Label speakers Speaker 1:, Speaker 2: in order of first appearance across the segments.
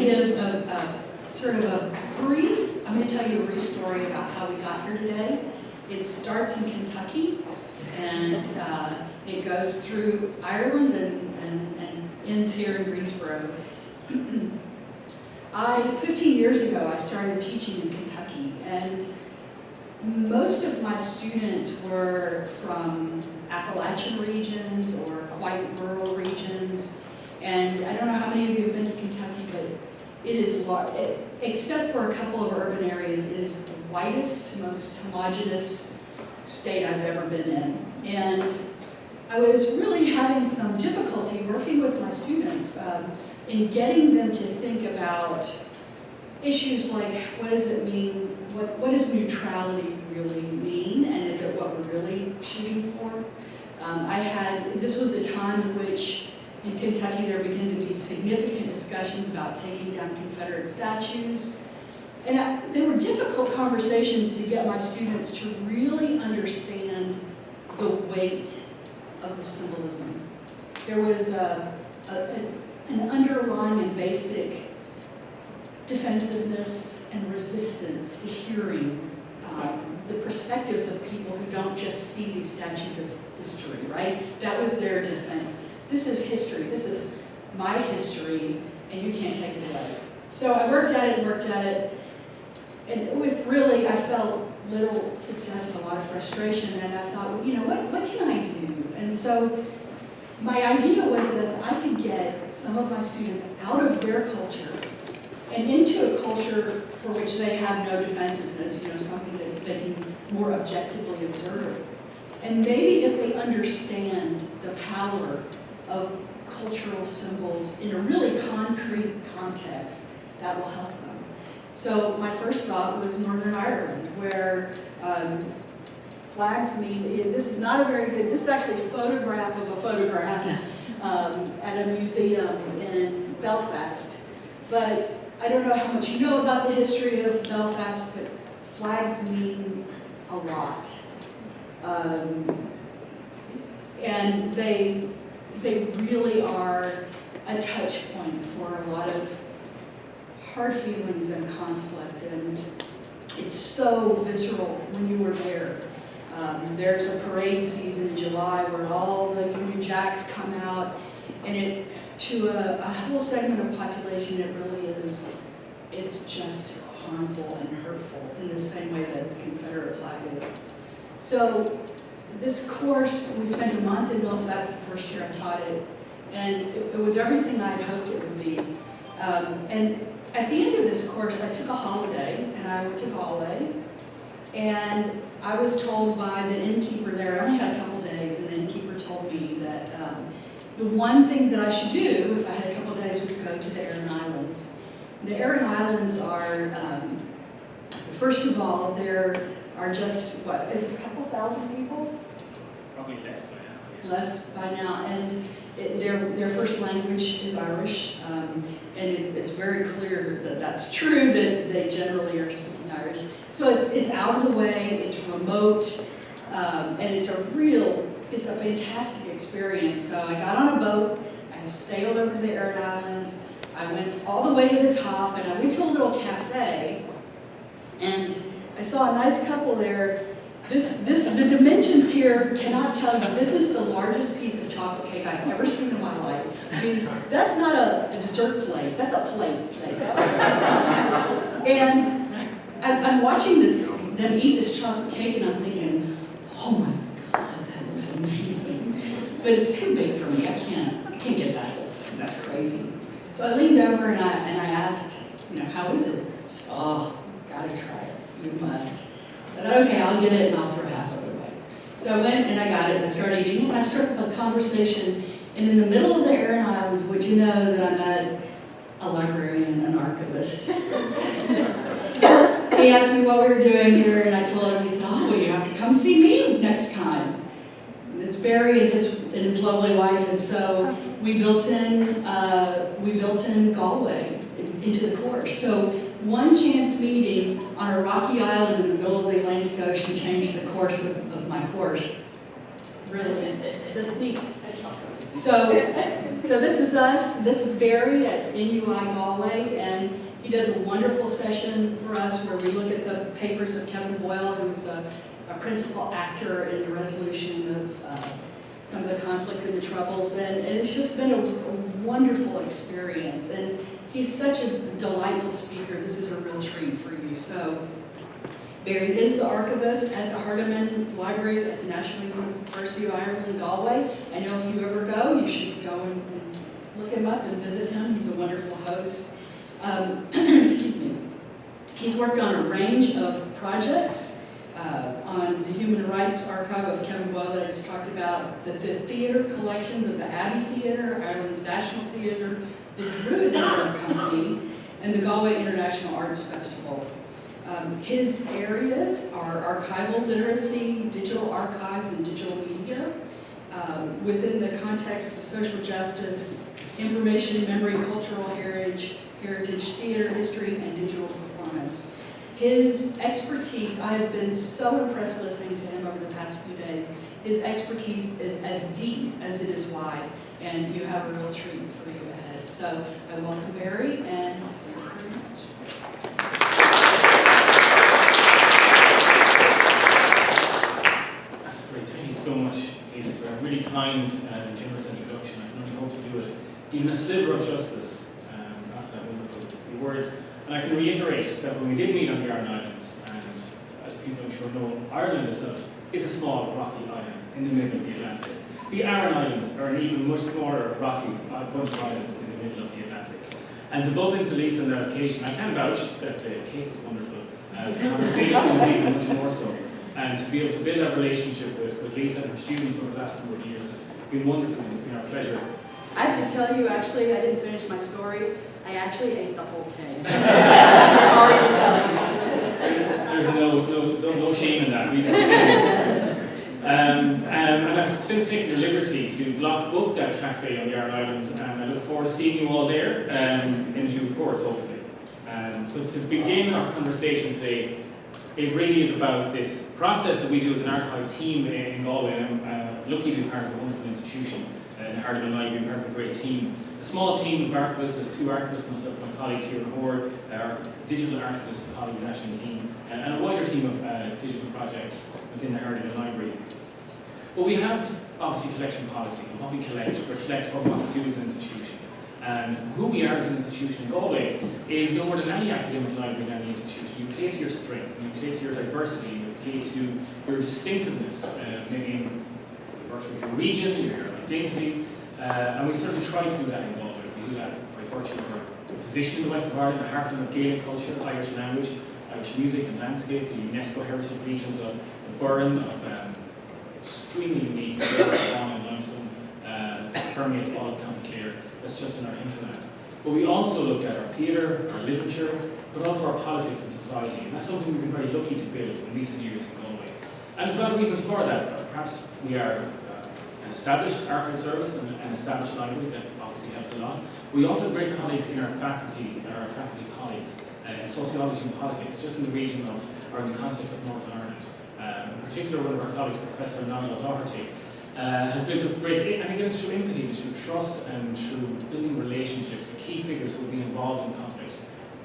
Speaker 1: to give sort of a brief, I'm going to tell you a brief story about how we got here today. It starts in Kentucky, and it goes through Ireland and ends here in Greensboro. 15 years ago, I started teaching in Kentucky, and most of my students were from Appalachian regions or quite rural regions. And I don't know how many of you have been to Kentucky, but it is, except for a couple of urban areas, it is the whitest, most homogeneous state I've ever been in. And I was really having some difficulty working with my students in getting them to think about issues like, what does it mean, what does neutrality really mean, and is it what we're really shooting for? This was a time in which in Kentucky there began to be significant discussions about taking down Confederate statues. And they were difficult conversations to get my students to really understand the weight of the symbolism. There was an underlying and basic defensiveness and resistance to hearing the perspectives of people who don't just see these statues as history, right? That was their defense. This is history, this is my history, and you can't take it away. So I worked at it, and with really, I felt little success and a lot of frustration, and I thought, well, you know, what can I do? And so my idea was that I could get some of my students out of their culture and into a culture for which they have no defensiveness, you know, something that they can more objectively observe. And maybe if they understand the power of cultural symbols in a really concrete context, that will help them. So my first thought was Northern Ireland, where flags mean, this is not a very good, this is actually a photograph of a photograph at a museum in Belfast. But I don't know how much you know about the history of Belfast, but flags mean a lot. And they really are a touch point for a lot of hard feelings and conflict, and it's so visceral when you were there. There's a parade season in July where all the Union Jacks come out, and to a whole segment of population, it really is, it's just harmful and hurtful in the same way that the Confederate flag is. So this course, we spent a month in Belfast the first year I taught it, and it was everything I had hoped it would be. And at the end of this course, I took a holiday, and I went to Galway, and I was told by the innkeeper there, I only had a couple days, and the innkeeper told me that the one thing that I should do if I had a couple days was go to the Aran Islands. The Aran Islands are, first of all, there are just, what, it's a couple thousand people?
Speaker 2: Probably less by now. Yeah.
Speaker 1: Less by now, and their first language is Irish, and it's very clear that that's true, that they generally are speaking Irish. So it's out of the way, it's remote, and it's a fantastic experience. So I got on a boat, I sailed over to the Aran Islands, I went all the way to the top, and I went to a little cafe, and I saw a nice couple there. The dimensions here cannot tell you, this is the largest piece of chocolate cake I've ever seen in my life. I mean, that's not a dessert plate, that's a plate. And I'm watching them eat this chocolate cake, and I'm thinking, oh my God, that looks amazing. But it's too big for me, I can't get that whole thing, that's crazy. So I leaned over and I asked, you know, how is it? Oh, gotta try it, you must. I thought, okay, I'll get it and I'll throw half of it away. So I went and I got it and I started eating it, and I struck up a conversation. And in the middle of the Aran Islands, would you know that I met a librarian, an archivist? He asked me what we were doing here, and I told him, he said, oh, well, you have to come see me next time. And it's Barry and his lovely wife, and so we built in Galway into the course. So one chance meeting on a rocky island in the middle of the Atlantic Ocean changed the course of my course. Really, just neat. So So this is us. This is Barry at NUI Galway, and he does a wonderful session for us where we look at the papers of Kevin Boyle, who's a principal actor in the resolution of some of the conflict and the troubles, and it's just been a wonderful experience. And he's such a delightful speaker. This is a real treat for you. So Barry is the archivist at the Houlihan Library at the National University of Ireland, Galway. I know if you ever go, you should go and look him up and visit him. He's a wonderful host. Excuse me. He's worked on a range of projects on the Human Rights Archive of Kevin Boyle that I just talked about, the theater collections of the Abbey Theatre, Ireland's National Theatre, the Druid Theatre Company, and the Galway International Arts Festival. His areas are archival literacy, digital archives, and digital media. Within the context of social justice, information, memory, cultural heritage, theater history, and digital performance. His expertise, I have been so impressed listening to him over the past few days. His expertise is as deep as it is wide, and you have a real treat for you ahead. So I welcome Barry, and thank you very much.
Speaker 2: That's great. Thank you so much, Lisa, for a really kind and generous introduction. I can only hope to do it even a sliver of justice after that wonderful few words. And I can reiterate that when we did meet on the Aran Islands, and as people I'm sure know, Ireland itself is a small rocky island in the middle of the Atlantic. The Aran Islands are an even much smaller rocky bunch of islands in the middle of the Atlantic. And to bump into Lisa on that occasion, I can vouch that the cake was wonderful. The conversation was even much more so. And to be able to build that relationship with Lisa and her students over the last number of years has been wonderful, and it's been our pleasure.
Speaker 1: I have to tell you, actually, I didn't finish my story. I actually ate the whole cake. I'm sorry to tell you.
Speaker 2: There's no shame in that. We can say it. And I've since taken the liberty to block book that cafe on the Aran Islands, and I look forward to seeing you all there in due course, hopefully. So to begin our conversation today, it really is about this process that we do as an archive team in Galway. I'm lucky to be part of a wonderful institution in the heart of the library, part of a great team. A small team of archivists, there's two archivists, myself and my colleague Cora, our digital archivist colleague Ashley Keane, and a wider team of digital projects within the heart of the library. But we have obviously collection policies, and what we collect reflects what we want to do as an institution. And who we are as an institution in Galway is no more than any academic library in any institution. You play to your strengths, and you play to your diversity, you play to your distinctiveness, maybe in the virtue of your region, your identity, and we certainly try to do that in Galway. We do that by virtue of our position in the west of Ireland, the heartland of Gaelic culture, Irish language, Irish music and landscape, the UNESCO heritage regions of the Burren, of extremely unique stone and limestone, permeates all of County Clare. That's just in our hinterland. But we also look at our theatre, our literature, but also our politics and society. And that's something we've been very lucky to build in recent years in Galway. And there's a lot of reasons for that. Perhaps we are an established archive service and an established library that obviously helps a lot. We also have great colleagues in our faculty colleagues in sociology and politics, just in the region of, or in the context of Northern Ireland. In particular, one of our colleagues, Professor Niall O'Doherty, has built up great, and again it's through empathy, it's through trust and through building relationships with key figures who will be involved in conflict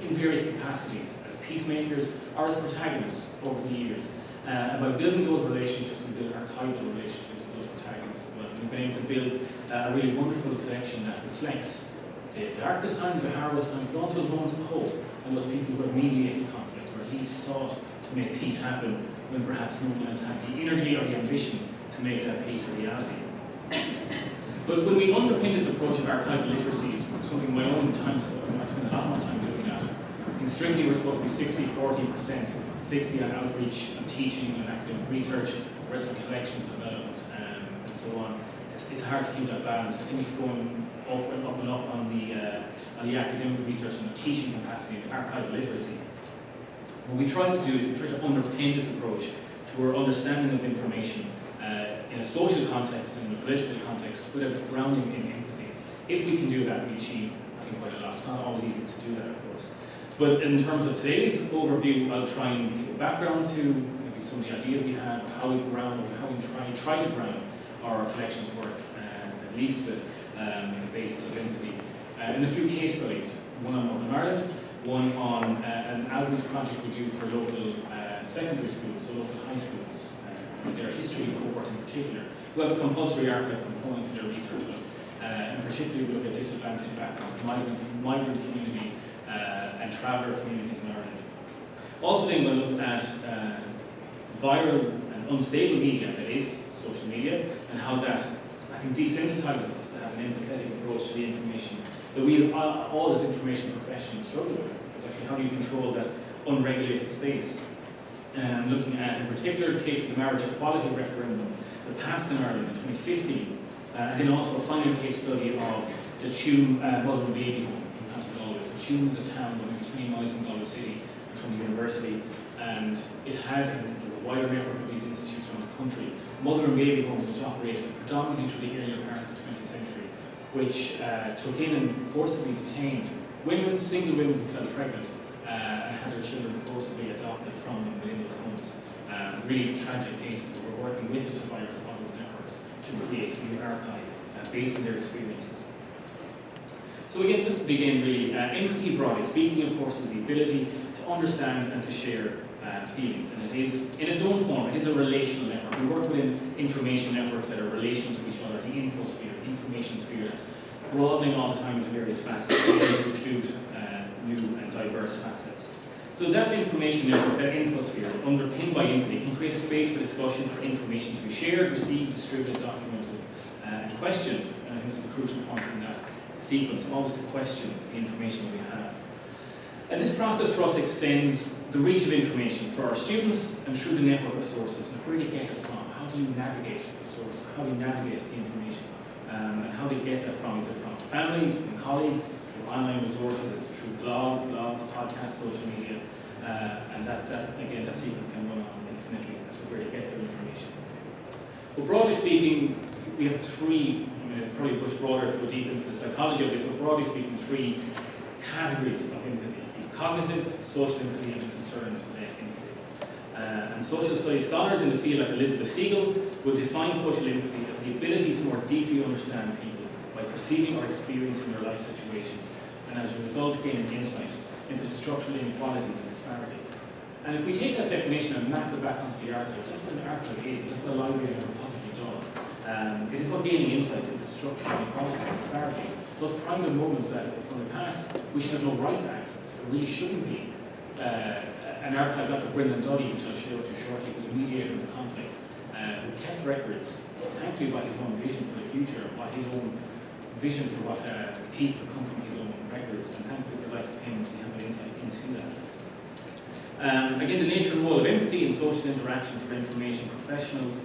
Speaker 2: in various capacities, as peacemakers or as protagonists over the years. And by building those relationships, we build archival relationships with those protagonists as well. We've been able to build a really wonderful collection that reflects the darkest times, the hardest times, but also those moments of hope and those people who have mediated conflict, or at least sought to make peace happen when perhaps no one has had the energy or the ambition to make that peace a reality. But when we underpin this approach of archival literacy, something my own time, I spend a lot of my time doing that. I think strictly we're supposed to be 60-40%, 60 on outreach and teaching and academic research, the rest on collections development and so on. It's hard to keep that balance. Things going up and up and up on the academic research and the teaching capacity of archival literacy. What we try to do is we try to underpin this approach to our understanding of information in a social context and in a political context without grounding in empathy. If we can do that, we achieve, I think, quite a lot. It's not always easy to do that, of course. But in terms of today's overview, I'll try and give a background to maybe some of the ideas we have, how we try to ground our collections work, at least with the basis of empathy. And a few case studies, one on Northern Ireland, one on an outreach project we do for local secondary schools, so local high schools, their history cohort in particular, who have a compulsory archive component to their research. And particularly we look at disadvantaged backgrounds, migrant communities, and traveller communities in Ireland. Also then we'll look at viral and unstable media, that is, social media, and how that, I think, desensitizes us to have an empathetic approach to the information that we all as information professionals struggle with. It's actually how do you control that unregulated space? Looking at, in particular, the case of the marriage equality referendum that passed in Ireland in 2015, and then also a final case study of the Tuam Mother and Baby Home in County Galway. So Tuam is a town maybe 20 miles from Galway City and from the university, and it had a wider network of these institutes around the country. Mother and baby homes which operated predominantly through the earlier part of the 20th century, which took in and forcibly detained women, single women who fell pregnant, and had their children forcibly adopted from them within those homes. Really tragic cases. We're working with the survivors of those networks to create a new archive based on their experiences. So again, just to begin really, empathy broadly speaking, of course, is the ability to understand and to share feelings, and it is, in its own form, it is a relational network. We work within information networks that are relational to each other, the infosphere, the information sphere that's broadening all the time into various facets, to include new and diverse facets. So that information network, that infosphere, underpinned by empathy, can create a space for discussion, for information to be shared, received, distributed, documented, and questioned. And I think that's the crucial point in that sequence, always to question the information we have. And this process for us extends the reach of information for our students and through the network of sources. And where do you get it from? How do you navigate the source? How do you navigate the information? And how do you get that from? Is it from families, from colleagues, through online resources, it's through blogs, podcasts, social media? And that again, that sequence can run on infinitely as to where you get the information. But broadly speaking, we have three, it's probably much broader if we go deep into the psychology of this, but broadly speaking, three categories of empathy: cognitive, social empathy, and concerned empathy. And social studies scholars in the field like Elizabeth Siegel will define social empathy as the ability to more deeply understand people by perceiving or experiencing their life situations, and as a result gaining insight into the structural inequalities and disparities. And if we take that definition and map it back onto the archive, that's what an archive is, that's what a library and a repository does. It is about gaining insights into structural inequalities and disparities. Those primitive moments that from the past we should have no right to access. There really shouldn't be. An archive like Brendan Duddy, which I'll share with you shortly, was a mediator in the conflict, who kept records, thankfully by his own vision for the future, by his own vision for what peace could come from his own records, and thankfully for the likes of him, we have an insight into that. Again, the nature and role of empathy in social interaction for information professionals,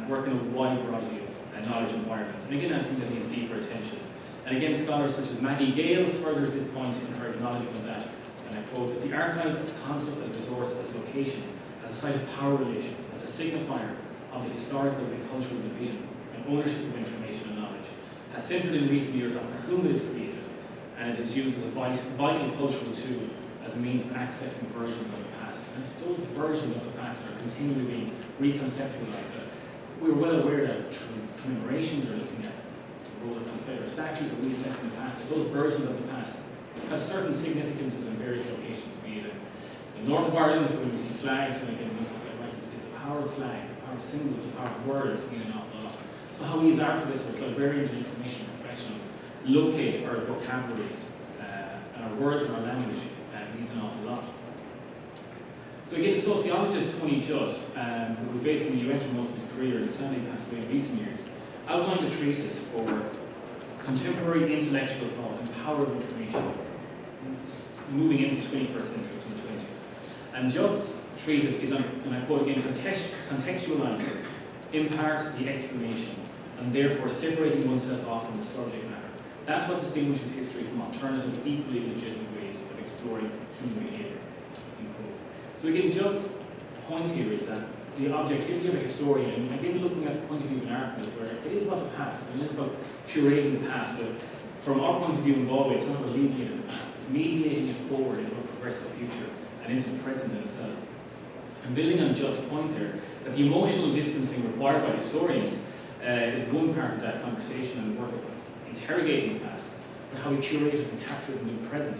Speaker 2: work in a wide variety of knowledge environments. And again, I think that needs deeper attention. And again, scholars such as Maggie Gale further this point in her acknowledgement that, and I quote, that the archive as concept, as resource, as location, as a site of power relations, as a signifier of the historical and cultural division and ownership of information and knowledge, has centred in recent years on for whom it is created, and it is used as a vital cultural tool as a means of accessing versions of the past. And it's those versions of the past that are continually being reconceptualized. We're well aware that through commemorations or looking at the role of Confederate statues or reassessing the past, that those versions of the past have certain significances in various locations, be it in the north of Ireland, when we see flags, and again, the power of flags, the power of symbols, the power of words mean an awful lot. So how we as archivists or librarians and information professionals locate our vocabularies and our words and our language means an awful lot. So again, the sociologist Tony Judd, who was based in the US for most of his career and sadly passed away in recent years, outlined a treatise for contemporary intellectual thought and power of information, moving into the 21st century from the 20th. And Judd's treatise is, and I quote again, contextualizing, in part, the explanation, and therefore separating oneself off from the subject matter. That's what distinguishes history from alternative, equally legitimate ways of exploring human behavior. So again, Judd's point here is that the objectivity of a historian, and again looking at the point of view of an archivist, where it is about the past, and it is about curating the past, but from our point of view in Galway, it's not about alleviating the past, it's mediating it forward into a progressive future and into the present in itself. And building on Judd's point there, that the emotional distancing required by historians is one part of that conversation and work interrogating the past, but how we curated and captured the new present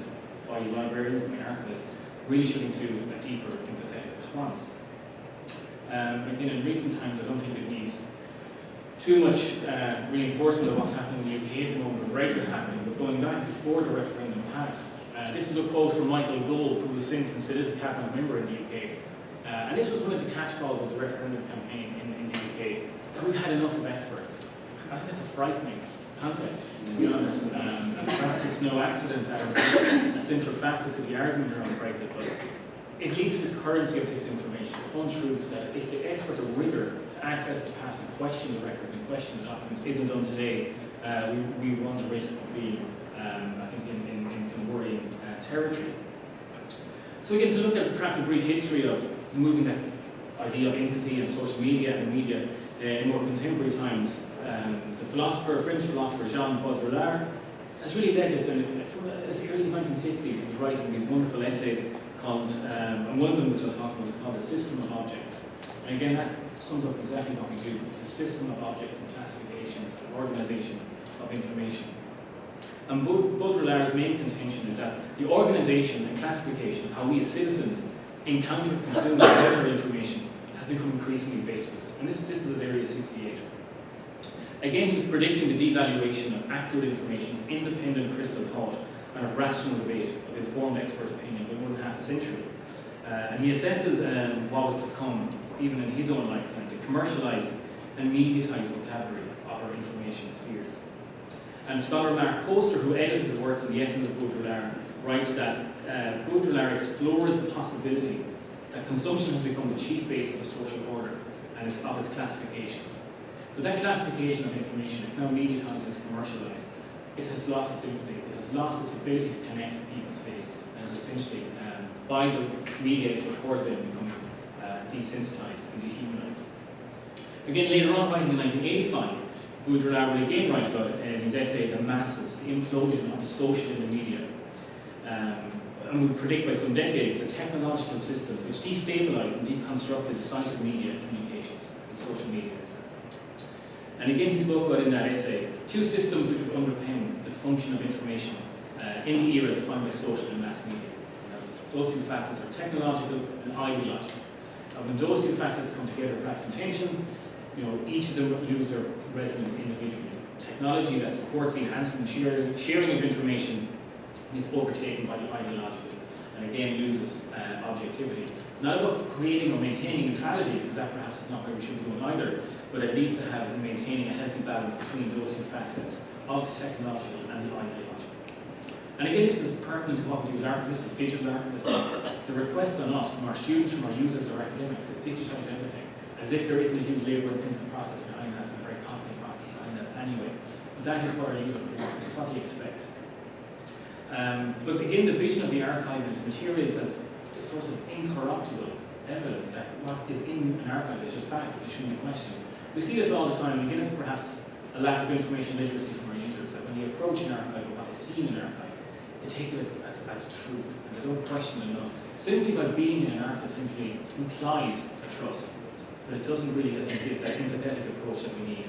Speaker 2: by librarians and archivists really should include a deeper empathetic response. Again, in recent times, I don't think it needs too much reinforcement of what's happening in the UK at the moment, the Brexit happening, but going back before the referendum passed. This is a quote from Michael Gove, who was since is a cabinet member in the UK. And this was one of the catch-calls of the referendum campaign in the UK, that we've had enough of experts. I think that's a frightening concept, to be honest. And perhaps it's no accident that it's a central facet to the argument around Brexit, but it leads to this currency of disinformation, untruths, that if the expert of rigor to access the past and question the records and question the documents isn't done today, we run the risk of being, I think, in worrying territory. So again, to look at perhaps a brief history of moving that idea of empathy and social media and media in more contemporary times, the French philosopher Jean Baudrillard has really led this from as early as 1960s. He was writing these wonderful essays called, and one of them which I'll talk about is called The System of Objects. And again, that sums up exactly what we do. It's a system of objects and classifications and organisation of information. And Baudrillard's main contention is that the organisation and classification of how we as citizens encounter, consume, and measure information has become increasingly baseless. And this is as early as 68. Again, he was predicting the devaluation of accurate information, of independent critical thought, and of rational debate, of informed expert opinion in more than half a century. And he assesses what was to come, even in his own lifetime, the commercialised and mediatised vocabulary of our information spheres. And scholar Mark Poster, who edited the works of the Essence of Baudrillard, writes that Baudrillard explores the possibility that consumption has become the chief base of the social order and of its classifications. So that classification of information is now mediatised, it's commercialised. It has lost its empathy, it has lost its ability to connect people today, and is essentially, by the media it's reported in, becoming desensitised and dehumanised. Again, later on, writing in 1985, Baudrillard will again write about it in his essay, The Masses, the implosion of the social in the media. And we predict by some decades the technological systems which destabilised and deconstructed the site of media and communications, and social media. And again, he spoke about in that essay, two systems which would underpin the function of information in the era defined by social and mass media. Those two facets are technological and ideological. And when those two facets come together, perhaps in tension, each of them lose their resonance individually. Technology that supports the enhancement and sharing of information is overtaken by the ideological, and again loses objectivity. Not about creating or maintaining neutrality, because that perhaps is not where we should be going either, but at least to have maintaining a healthy balance between those two facets of the technological and the ideological. And again, this is pertinent to what we do as archivists, as digital archivists. The request on us, from our students, from our users, our academics, is digitise everything, as if there isn't a huge labour-intensive process behind that, and a very costly process behind that anyway. But that is what our users want, it's what they expect. But again, the vision of the archive and its materials as a source of incorruptible evidence that what is in an archive is just fact, it shouldn't be questioned. We see this all the time, and again, it's perhaps a lack of information literacy from our users, that when they approach an archive or what they see in an archive, they take it as truth, and they don't question it enough. Simply by being in an archive simply implies a trust, but it doesn't really, I think, give that empathetic approach that we need.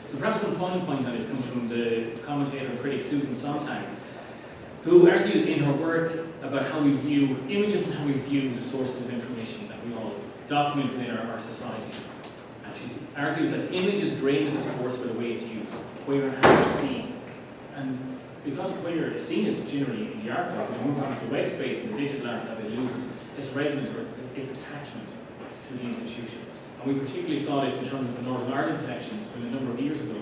Speaker 2: So perhaps one final point on this comes from the commentator and critic Susan Sontag, who argues in her work about how we view images and how we view the sources of information that we all document within our societies. And she argues that images drain of its force by the way it's used, where and how it's seen. And because where it's seen is generally in the archive, when we move on to the web space and the digital archive, it loses its resonance or its attachment to the institution. And we particularly saw this in terms of the Northern Ireland collections when a number of years ago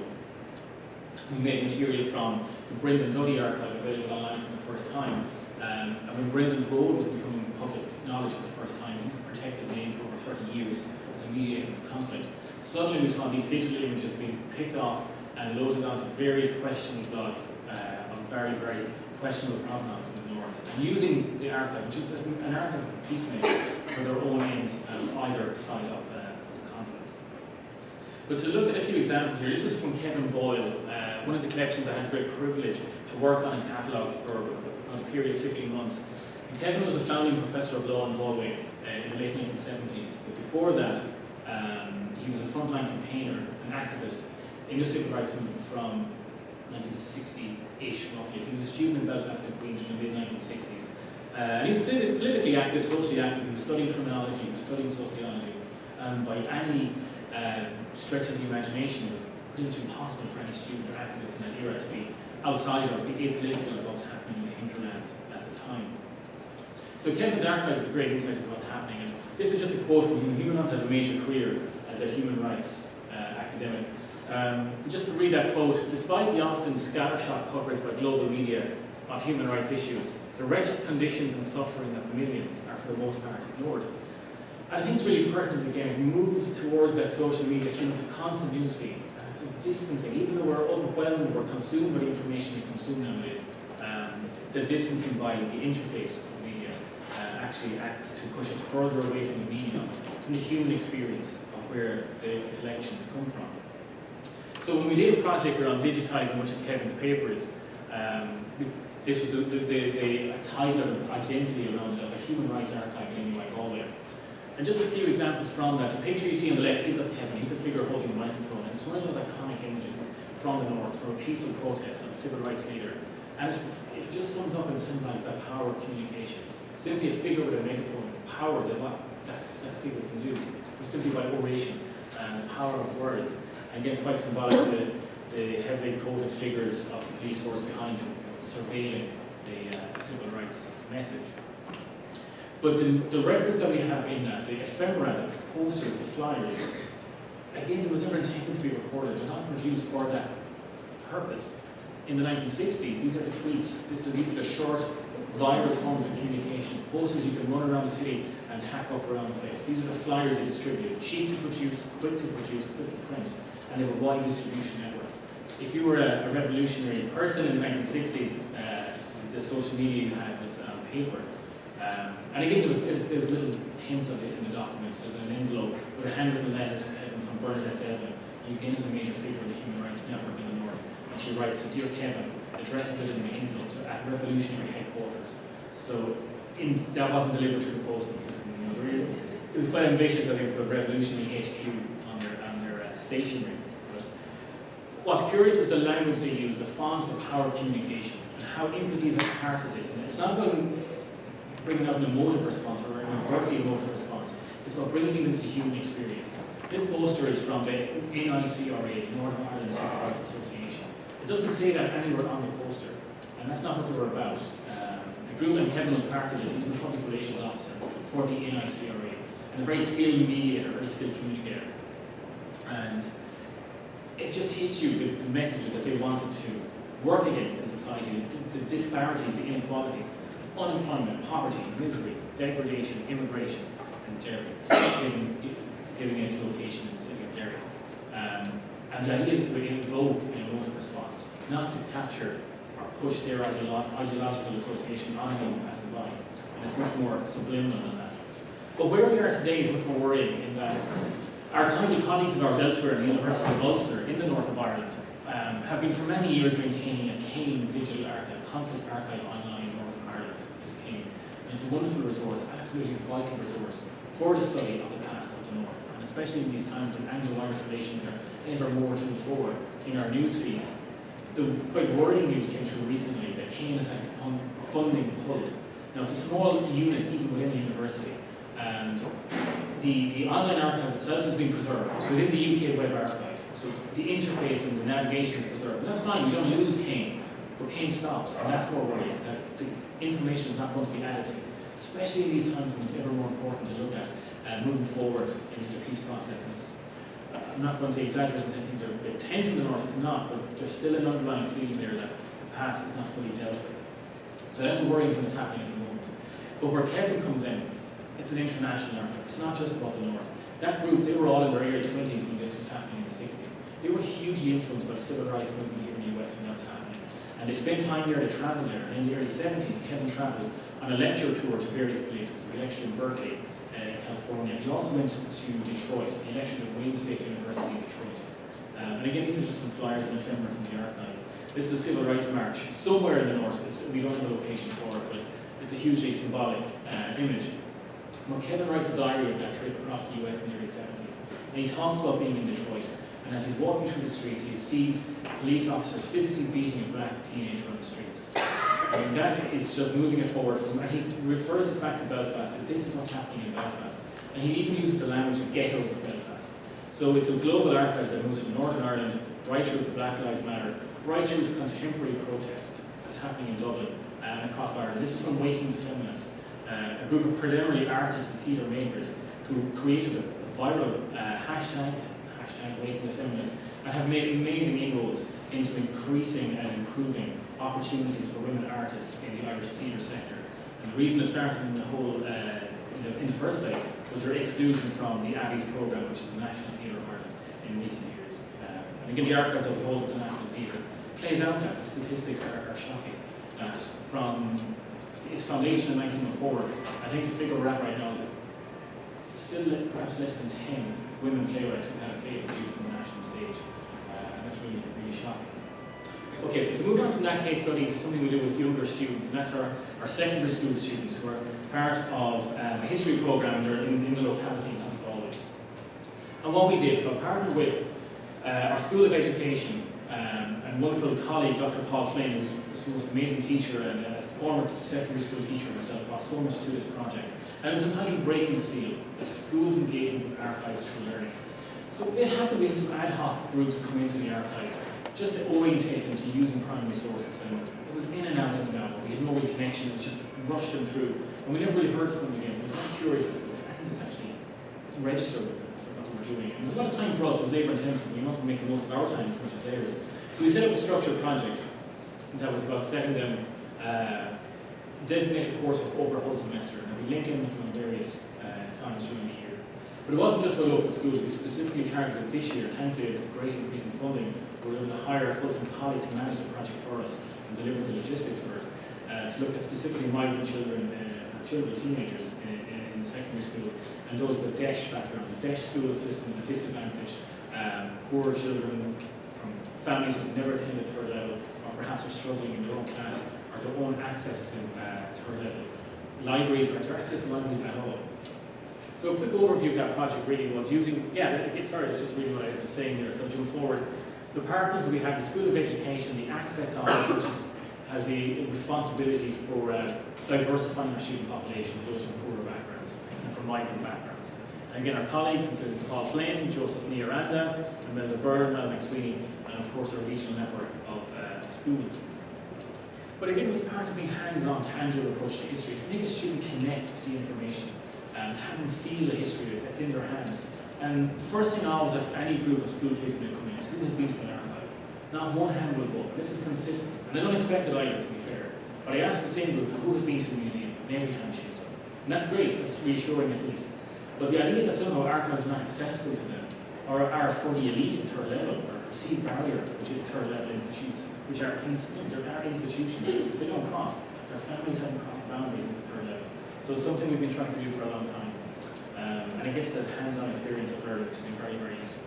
Speaker 2: we made material from the Brendan Duddy archive available online for the first time. And when Brendan's role was becoming public knowledge for the first time, he was a protected name for over 30 years as a mediator of conflict. Suddenly we saw these digital images being picked off and loaded onto various questionable blogs of very, very questionable provenance in the north. And using the archive, which is an archive of peacemaking, for their own ends on either side of the conflict. But to look at a few examples here, this is from Kevin Boyle, one of the collections I had the great privilege to work on and catalogue for a period of 15 months. And Kevin was a founding professor of law in Galway in the late 1970s. But before that, he was a frontline campaigner, an activist in the civil rights movement from 1960-ish roughly. So he was a student in Belfast and Queens in the mid-1960s. And he's politically active, socially active. He was studying criminology, he was studying sociology. And by any stretch of the imagination, it was pretty much impossible for any student or activist in that era to be outside or be apolitical of what's happening in the hinterland at the time. So Kevin's archive is a great insight into what's happening. And this is just a quote from him. He went on to have a major career as a human rights academic. Just to read that quote, despite the often scattershot coverage by global media of human rights issues, the wretched conditions and suffering of millions are for the most part ignored. And I think it's really pertinent again, it moves towards that social media stream with the constant newsfeed. And so distancing, even though we're overwhelmed, we're consumed by the information we consume nowadays, the distancing by the interface of media actually acts to push us further away from the meaning of it, from the human experience of where the collections come from. So when we did a project around digitising much of Kevin's papers, this was the title of identity around it, of a human rights archive in Galway. And just a few examples from that. The picture you see on the left is of Kevin. He's a figure holding a microphone, and it's one of those iconic images from the North, from a peaceful protest of a civil rights leader. And it just sums up and symbolises that power of communication. Simply a figure with a megaphone, power that what that figure can do, or simply by oration, and the power of words. And again, quite symbolic of the heavily coated figures of the police force behind him, surveilling the civil rights message. But the records that we have in that, the ephemera, the posters, the flyers, again, they were never intended to be recorded. They're not produced for that purpose. In the 1960s, these are the tweets. These are the short, viral forms of communications. Posters you can run around the city and tack up around the place. These are the flyers they distributed. Cheap to produce, quick to print, and they were wide distribution network. If you were a revolutionary person in the 1960s, the social media you had was paper. And again, there's little hints of this in the documents. There's an envelope with a handwritten letter to Kevin from Bernadette Devlin, who again is a major figure in the Human Rights Network in the North. And she writes to Dear Kevin, addresses it in the envelope at revolutionary headquarters. So that wasn't delivered through the postal system. It was quite ambitious, I think, to put revolutionary HQ on their stationery. But what's curious is the language they use, the fonts, the power of communication, and how empathy is a part of this. And it's not about bringing out an emotive response or an overtly emotive response. It's about bringing it into the human experience. This poster is from the NICRA, Northern Ireland Civil Rights Association. It doesn't say that anywhere on the poster, and that's not what they were about. The group, and Kevin was part of this, he was the public relations officer for the NICRA, and a very skilled mediator, a very skilled communicator. And it just hits you, the messages that they wanted to work against in society, the disparities, the inequalities, unemployment, poverty, misery, degradation, immigration, and Derry, giving its location in the city of Derry. And the idea is to invoke an emotive response, not to capture or push their ideological association on anyone passing by. And it's much more subliminal than that. But where we are today is much more worrying in that our kindly colleagues of ours elsewhere in the University of Ulster, in the north of Ireland, have been for many years maintaining a CAIN digital archive, conflict archive online in Northern Ireland, which is CAIN. And it's a wonderful resource, absolutely vital resource for the study of the past of the North. And especially in these times when Anglo-Irish relations are ever more to the fore in our news feeds. The quite worrying news came through recently that CAIN has had funding pulled. Now it's a small unit even within the university. And the online archive itself has been preserved. It's within the UK Web Archive. So the interface and the navigation is preserved. And that's fine, we don't lose CAIN, but CAIN stops. And that's more worrying, that the information is not going to be added to, especially in these times when it's ever more important to look at moving forward into the peace process. And I'm not going to exaggerate and say things are a bit tense in the north, it's not, but there's still an underlying feeling there that the past is not fully dealt with. So that's a worrying thing that's happening at the moment. But where Kevin comes in, it's an international archive. It's not just about the North. That group, they were all in their early 20s when this was happening in the 60s. They were hugely influenced by the civil rights movement here in the US when that was happening. And they spent time there, they traveled there. And in the early 70s, Kevin traveled on a lecture tour to various places. He lectured in Berkeley, California. He also went to Detroit. He lectured at Wayne State University in Detroit. And again, these are just some flyers and ephemera from the archive. This is a civil rights march somewhere in the North. We don't have a location for it, but it's a hugely symbolic image. Well, Kevin writes a diary of that trip across the US in the early 70s, and he talks about being in Detroit And as he's walking through the streets, he sees police officers physically beating a black teenager on the streets. And that is just moving it forward from, and he refers this back to Belfast, that this is what's happening in Belfast. And he even uses the language of ghettos of Belfast. So it's a global archive that moves from Northern Ireland right through to Black Lives Matter, right through to contemporary protest that's happening in Dublin and across Ireland. This is from Waking the Feminists, a group of predominantly artists and theatre makers who created a viral hashtag Waking the Feminists, and have made amazing inroads into increasing and improving opportunities for women artists in the Irish theatre sector. And the reason it started in the whole, in the first place, was their exclusion from the Abbeys programme, which is the National Theatre of Ireland, in recent years. And again, the archive that we hold at the National Theatre plays out that. The statistics are shocking. That from its foundation in 1904, I think the figure we're at right now is that it's still perhaps less than 10 women playwrights who had a play produced on the national stage. And that's really, really shocking. Okay, so to move on from that case study to something we do with younger students, and that's our secondary school students who are part of a history program in the locality in Galway. And what we did, so I partnered with our School of Education and wonderful colleague, Dr. Paul Flynn, who's the most amazing teacher and as a former secondary school teacher himself, brought so much to this project. And it was entitled Breaking the Seal, the School's Engagement with Archives Through Learning. So it happened we had some ad hoc groups come into the archives just to orientate them to using primary sources. And it was in and out, we had no real connection, it was just rushed them through. And we never really heard from them again, so I was curious as to I think it's actually registered with us, what we were doing. And there's a lot of time for us, it was labour intensive, we wanted to make the most of our time as much as theirs. So we set up a structured project that was about setting them designated coursework over a whole semester, and we link in with them on various times during the year. But it wasn't just about local schools, we specifically targeted this year, thankfully a great increase in funding, we were able to hire a full-time colleague to manage the project for us and deliver the logistics for it, to look at specifically migrant children, teenagers in secondary school, and those with DESH background, the DESH school system, the disadvantaged, poor children from families who've never attended third level, or perhaps are struggling in their own class, or their own access to third level libraries, or to access to libraries at all. So a quick overview of that project really was using, sorry, that's just really what I was saying there. So to move forward, the partners we have, the School of Education, the Access Office, which has the responsibility for diversifying our student population, those from poorer backgrounds and from migrant backgrounds. And again, our colleagues, including Paul Flynn, Joseph Niaranda, Imelda Byrne, Mel McSweeney, and of course our regional network of schools. But again, it was part of being hands-on, tangible approach to history, to make a student connect to the information, and have them feel the history that's in their hands. And the first thing I always ask any group of school kids when they come in is, who has been to an archive? Not one hand will go. This is consistent. And I don't expect it either, to be fair. But I ask the same group, who has been to the museum? And every hand shoots up. And that's great, that's reassuring at least. But the idea that somehow archives are not accessible to them, or are for the elite at third level, or perceived barrier, which is third level institutes, which are institutions, they don't cross. Their families haven't crossed the boundaries into third level. So it's something we've been trying to do for a long time. And it gets the hands-on experience of learning to be very, very useful.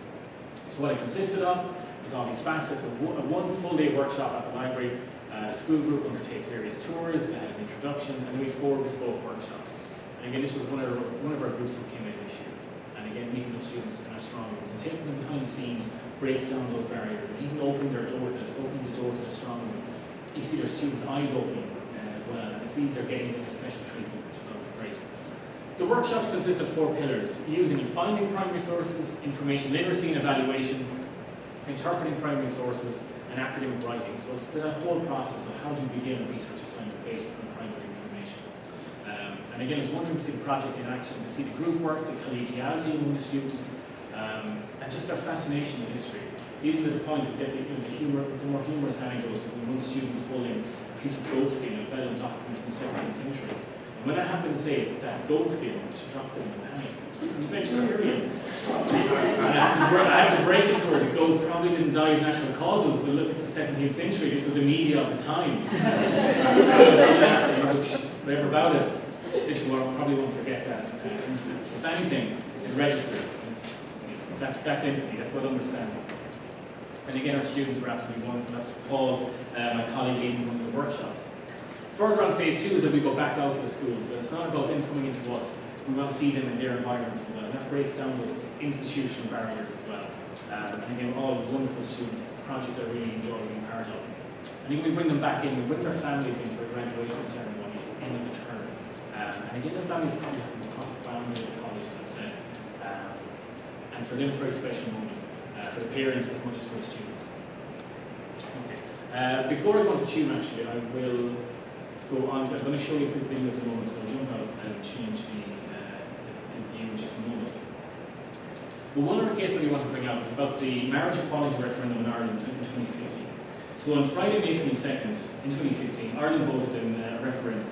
Speaker 2: So what it consisted of was all these facets of one full-day workshop at the library. The school group undertakes various tours, they had an introduction, and then we had 4 bespoke workshops. And again, this was one of our groups who came in this year. And again, meeting with students in our strong rooms and taking them behind the scenes breaks down those barriers, and even opening the door to the strong room. You see their students' eyes opening as well, and see they're getting a special treatment, which I thought was great. The workshops consist of 4 pillars: using and finding primary sources, information literacy and evaluation, interpreting primary sources, and academic writing. So it's that whole process of how do you begin a research assignment based on primary information. And again, it's wonderful to see the project in action, to see the group work, the collegiality among the students, and just their fascination with history. Even to the point of getting the more humorous anecdotes of when one student was holding a piece of goat skin, a vellum document from the 17th century. And when I happened to say that's goat skin, she dropped it in the panic. I'm vegetarian. And I have to break it to her. The goat probably didn't die of natural causes, but look, it's the 17th century. This is the media of the time. She laughed, she's clever about it. She said she probably won't forget that. If anything, it registers. That's empathy, that's what understanding. And again, our students were absolutely wonderful. That's Paul, my colleague, leading one of the workshops. Further on phase 2 is that we go back out to the schools. So it's not about them coming into us. We want to see them in their environment as well. And that breaks down those institutional barriers as well. I think they're all wonderful students. It's a project I really enjoy being part of. I think we bring them back in, we bring their families in for a graduation ceremony at the end of the term. And again, the families probably have come across the family at college, as I've said. And for them, it's a very special moment. For the parents as much as for the students. Okay. Before I go on to tune, actually, I will go on to, I'm going to show you a quick video at the moment, so I'll jump out and change the view in just a moment. But one other case that we want to bring out is about the marriage equality referendum in Ireland in 2015. So on Friday, May 22nd, in 2015, Ireland voted in a referendum,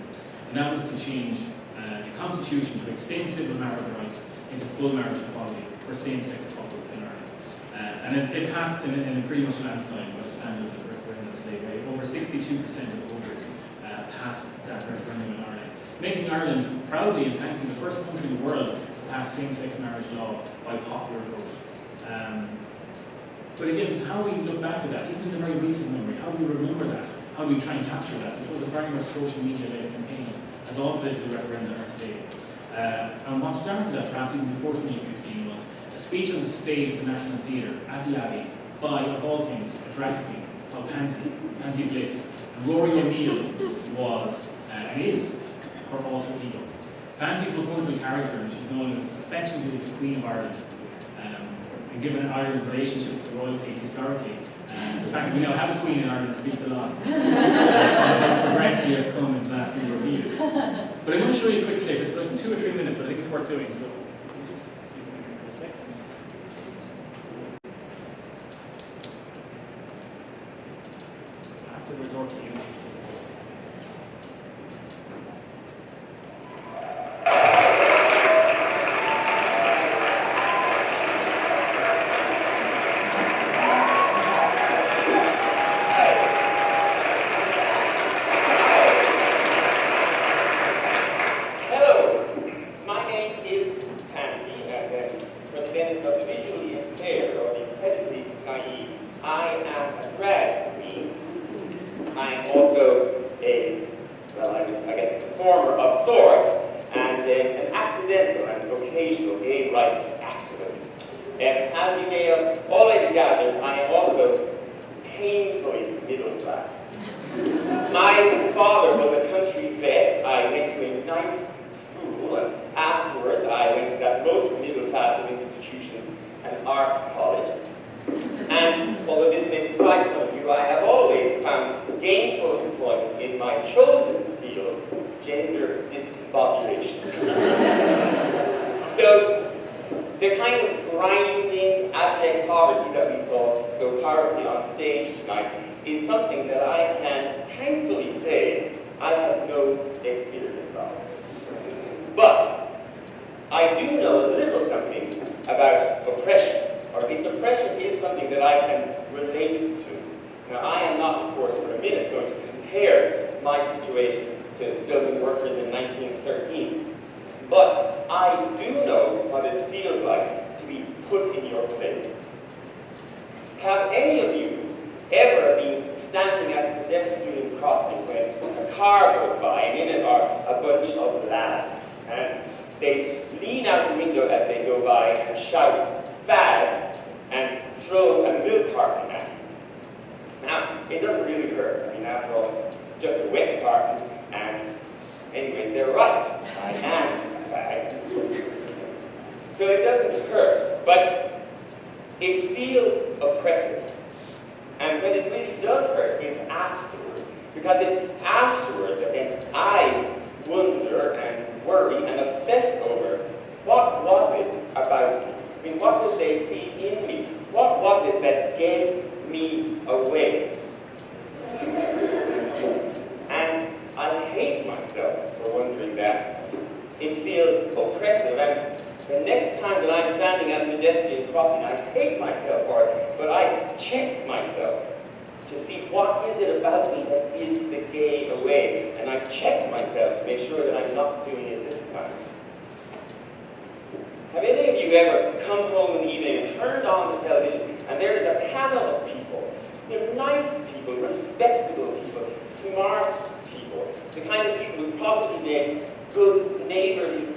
Speaker 2: and that was to change the constitution to extend civil marital rights into full marriage equality for same-sex couples in Ireland. And it passed in pretty much a landslide by the standards of the referendum today, where over 62% of voters passed that referendum in Ireland, making Ireland proudly and thankfully the first country in the world to pass same-sex marriage law by popular vote. But again, it's how we look back at that, even in the very recent memory, how do we remember that? How do we try and capture that? Which was a very much social media-led campaigns, as all political referenda are today. And what started that, perhaps even before 2015, was a speech on the stage of the National Theatre at the Abbey by, of all things, a drag queen called Panty Bliss. And Rory O'Neill was, and is, her alter ego. Panty's most wonderful character, and she's known as affectionately the Queen of Ireland. And given Ireland's relationships to royalty historically, the fact that we now have a Queen in Ireland speaks a lot. How progressive we have come in the last number of years. But I'm going to show you a quick clip. It's like 2 or 3 minutes, but I think it's worth doing. So just excuse me for a second. I have to resort to YouTube.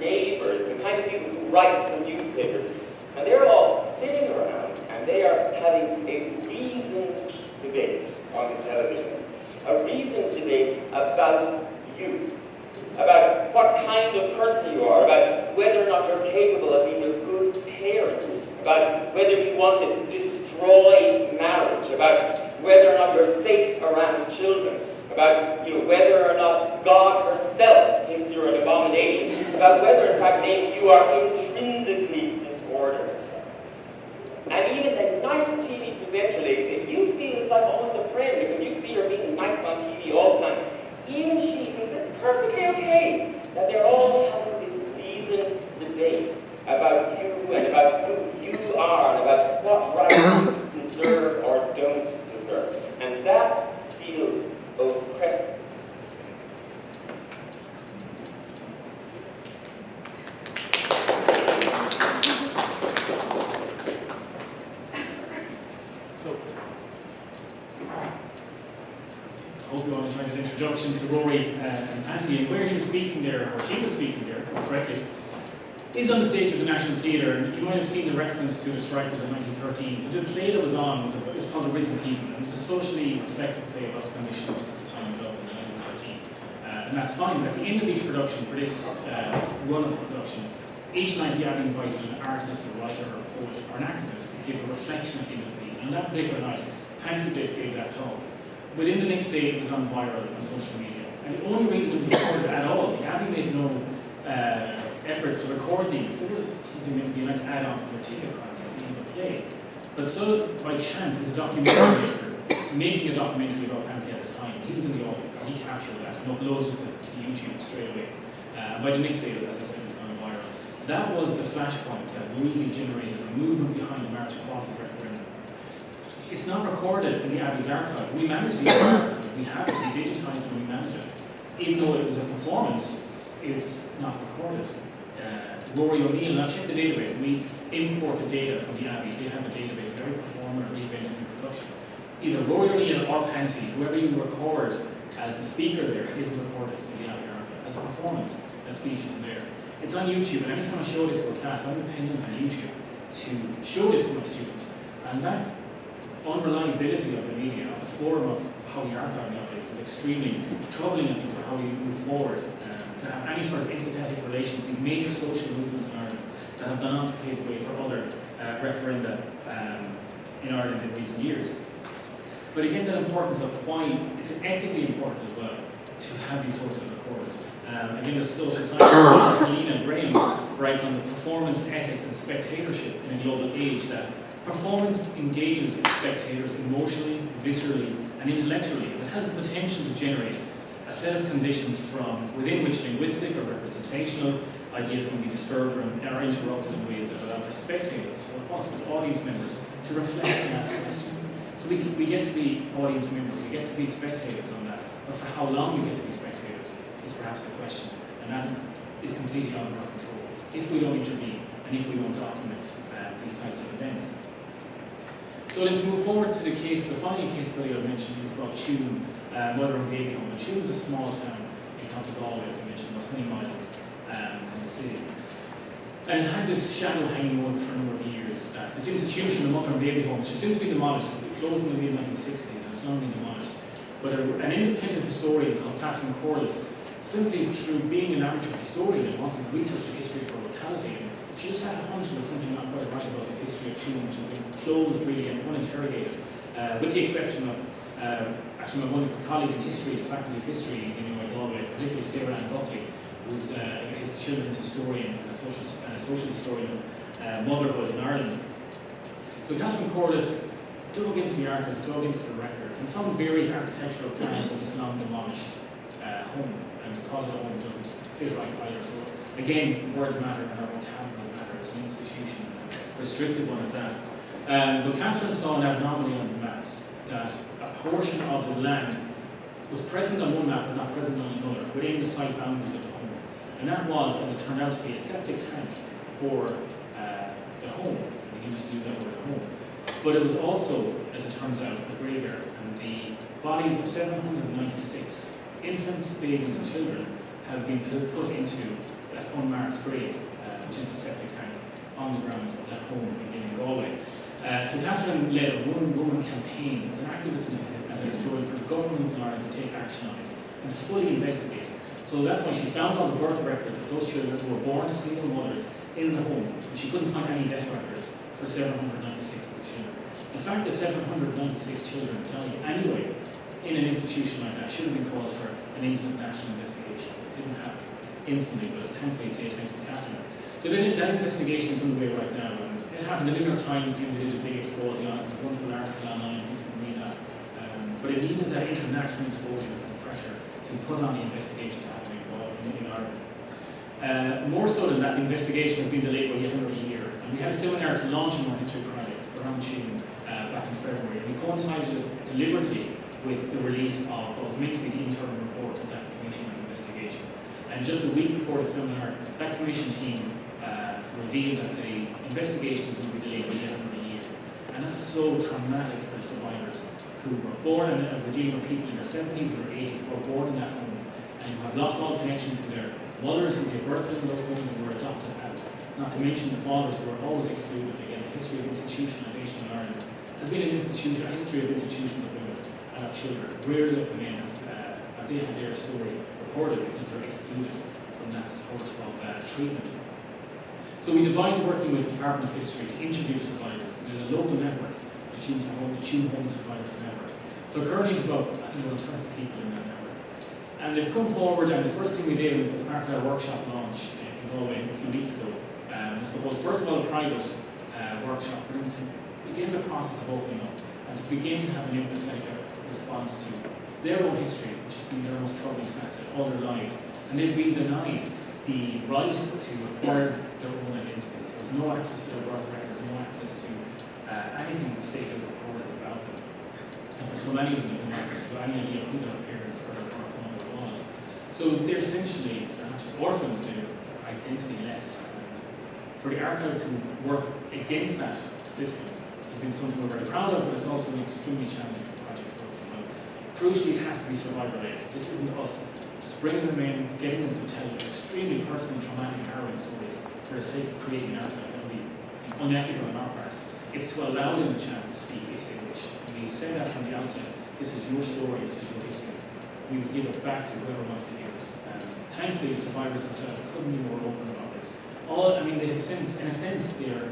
Speaker 3: neighbors, the kind of people who write for newspapers, and they're all sitting around and they are having a reasoned debate on the television. A reasoned debate about you, about what kind of person you are, about whether or not you're capable of being a good parent, about whether you want to destroy marriage, about whether or not you're safe around children, about whether or not God herself thinks you're an abomination, about whether in fact maybe you are intrinsically disordered. And even a nice TV presenter lady, if you feel it's like almost a friend because you see her being nice on TV all the time, even she thinks it's perfectly okay that they're all having this reasoned debate about you and about who you are and about what rights you deserve or don't deserve. And that feels oppressive.
Speaker 2: So, I hope you all enjoyed his introduction to Rory and Andy, and where he was speaking there, or she was speaking there, correctly, is on the stage of the National Theatre, and you might have seen the reference to the strikers in 1913. So the play that was on was called The Risen People, and it was a socially reflective play about the conditions at the time in Dublin in 1913. And that's fine, but at the end of each production, for this run of the production, each night the Abbey invited an artist, a writer, or a poet, or an activist to give a reflection at the end of the piece. And on that particular night, Patrick Bliss gave that talk. Within the next day, it was gone viral on social media. And the only reason it was recorded at all, the Abbey made no efforts to record these. They were simply meant to be a nice add-on for their ticket price at the end of the play. But so, by chance, there's a documentary maker making a documentary about Panty at the time. He was in the audience, and he captured that and uploaded it to YouTube straight away. By the next day, as I said, it was gone viral. That was the flashpoint that really generated the movement behind the marriage equality referendum. It's not recorded in the Abbey's archive. We manage the archive. We have it, we digitise it, and we manage it. Even though it was a performance, it's not recorded. Rory O'Neill, and I'll check the database. We import the data from the Abbey. They have a database of every performer, every event in production. Either Rory O'Neill or Panty, whoever you record as the speaker there, isn't recorded in the Abbey archive. As a performance, that speech isn't there. It's on YouTube, and anytime I show this to a class, I'm dependent on YouTube to show this to my students. And that unreliability of the media, of the forum of how we archive nowadays, is extremely troubling, I think, for how we move forward. To have any sort of empathetic relations, these major social movements in Ireland that have gone on to pave the way for other referenda in Ireland in recent years. But again, the importance of why it's ethically important as well to have these sources recorded. Again, the social scientist Lena Graham writes on the performance ethics and spectatorship in a global age that performance engages spectators emotionally, viscerally, and intellectually. It has the potential to generate a set of conditions from within which linguistic or representational ideas can be disturbed or interrupted in ways that allow for spectators, or us as audience members, to reflect and ask questions. So we get to be audience members, we get to be spectators on that, but for how long we get to be spectators is perhaps the question, and that is completely out of our control if we don't intervene and if we don't document these types of events. So let's move forward to the final case study I mentioned is about Tuam, Mother and Baby Home. And Tuam is a small town in County Galway, as I mentioned, about 20 miles from the city. And it had this shadow hanging over it for a number of years. This institution, the Mother and Baby Home, which has since been demolished, it closed in the mid-1960s, and it's now been demolished. But an independent historian called Catherine Corliss, simply through being an amateur historian and wanting to research the history of her locality, and she just had a hunch there was something not quite right about this history of Tuam, which had been closed really and uninterrogated, with the exception of actually my wonderful colleagues in history, the Faculty of History in Galway, particularly Sarah Ann Buckley, who's a children's historian and a social historian of motherhood in Ireland. So Catherine Corliss dug into the archives, dug into the records, and found various architectural plans of this long demolished home, and to call it a home doesn't fit right either. So again, words matter and our vocabularies matter. It's an institution, a restrictive one at that. But Catherine saw an anomaly on the maps, that a portion of the land was present on one map but not present on another, within the site boundaries of the home. And that was, and it turned out to be a septic tank for the home. We can just use that word, home. But it was also, as it turns out, a graveyard, and the bodies of 796 infants, babies and children have been put into that unmarked grave, which is the septic tank, on the grounds of that home in Galway. So Catherine led a one-woman campaign as an activist and as a historian for the government in Ireland to take action on this and to fully investigate. So that's why she found on the birth record that those children who were born to single mothers in the home, and she couldn't find any death records for 796 of the children. The fact that 796 children died anyway in an institution like that should have been cause for an instant national investigation. It didn't happen instantly, but thankfully it did thanks to Catherine. So then that investigation is underway right now, and it happened. The New York Times did a big exposé on it. There's a wonderful article online, you can read that. But it needed that international exposure and pressure to put on the investigation happening in Ireland. More so than that, the investigation has been delayed by yet another year. And we had a seminar to launch a more history project around June back in February. And we coincided deliberately with the release of what was meant to be the interim report of that commission on investigation. And just a week before the seminar, that commission team revealed that the investigation was going to be delayed by yet another year. And that's so traumatic for the survivors who were born, and we're dealing with people in their 70s or 80s who were born in that home and who have lost all connection to their mothers who gave birth to them in those homes and were adopted out. Not to mention the fathers who were always excluded. Again, the history of institutionalisation in Ireland has been a history of institutions of women and of children. Rarely of the men have they had their story recorded because they're excluded from that sort of treatment. So we devised working with the Department of History to interview the survivors. There's a local network, the Tune Home Survivors Network. So currently there's about, I think, about 30 people in that network. And they've come forward, and the first thing we did was part of our workshop launch in Galway a few weeks ago was to hold, first of all, a private workshop for them to begin the process of opening up and to begin to have an empathetic response to their own history, which has been their most troubling facet all their lives. And they've been denied the right to acquire their own identity. There's no access to their birth records, no access to anything the state has recorded about them. And for so many of them, they don't have access to any idea who their parents or their birth mother was. So they're essentially, they're not just orphans, they're identity-less. For the archives who work against that system, has been something we're very proud of, but it's also an extremely challenging project for us as well. Crucially, it has to be survivor-led. This isn't us just bringing them in, getting them to tell extremely personal, traumatic, harrowing stories for the sake of creating an archive. That would be unethical on our part. It's to allow them a chance to speak if they wish. And we said that from the outset. This is your story, this is your history. We would give it back to whoever wants to hear it. Thankfully, the survivors themselves couldn't be more open about this. They have since, in a sense, they're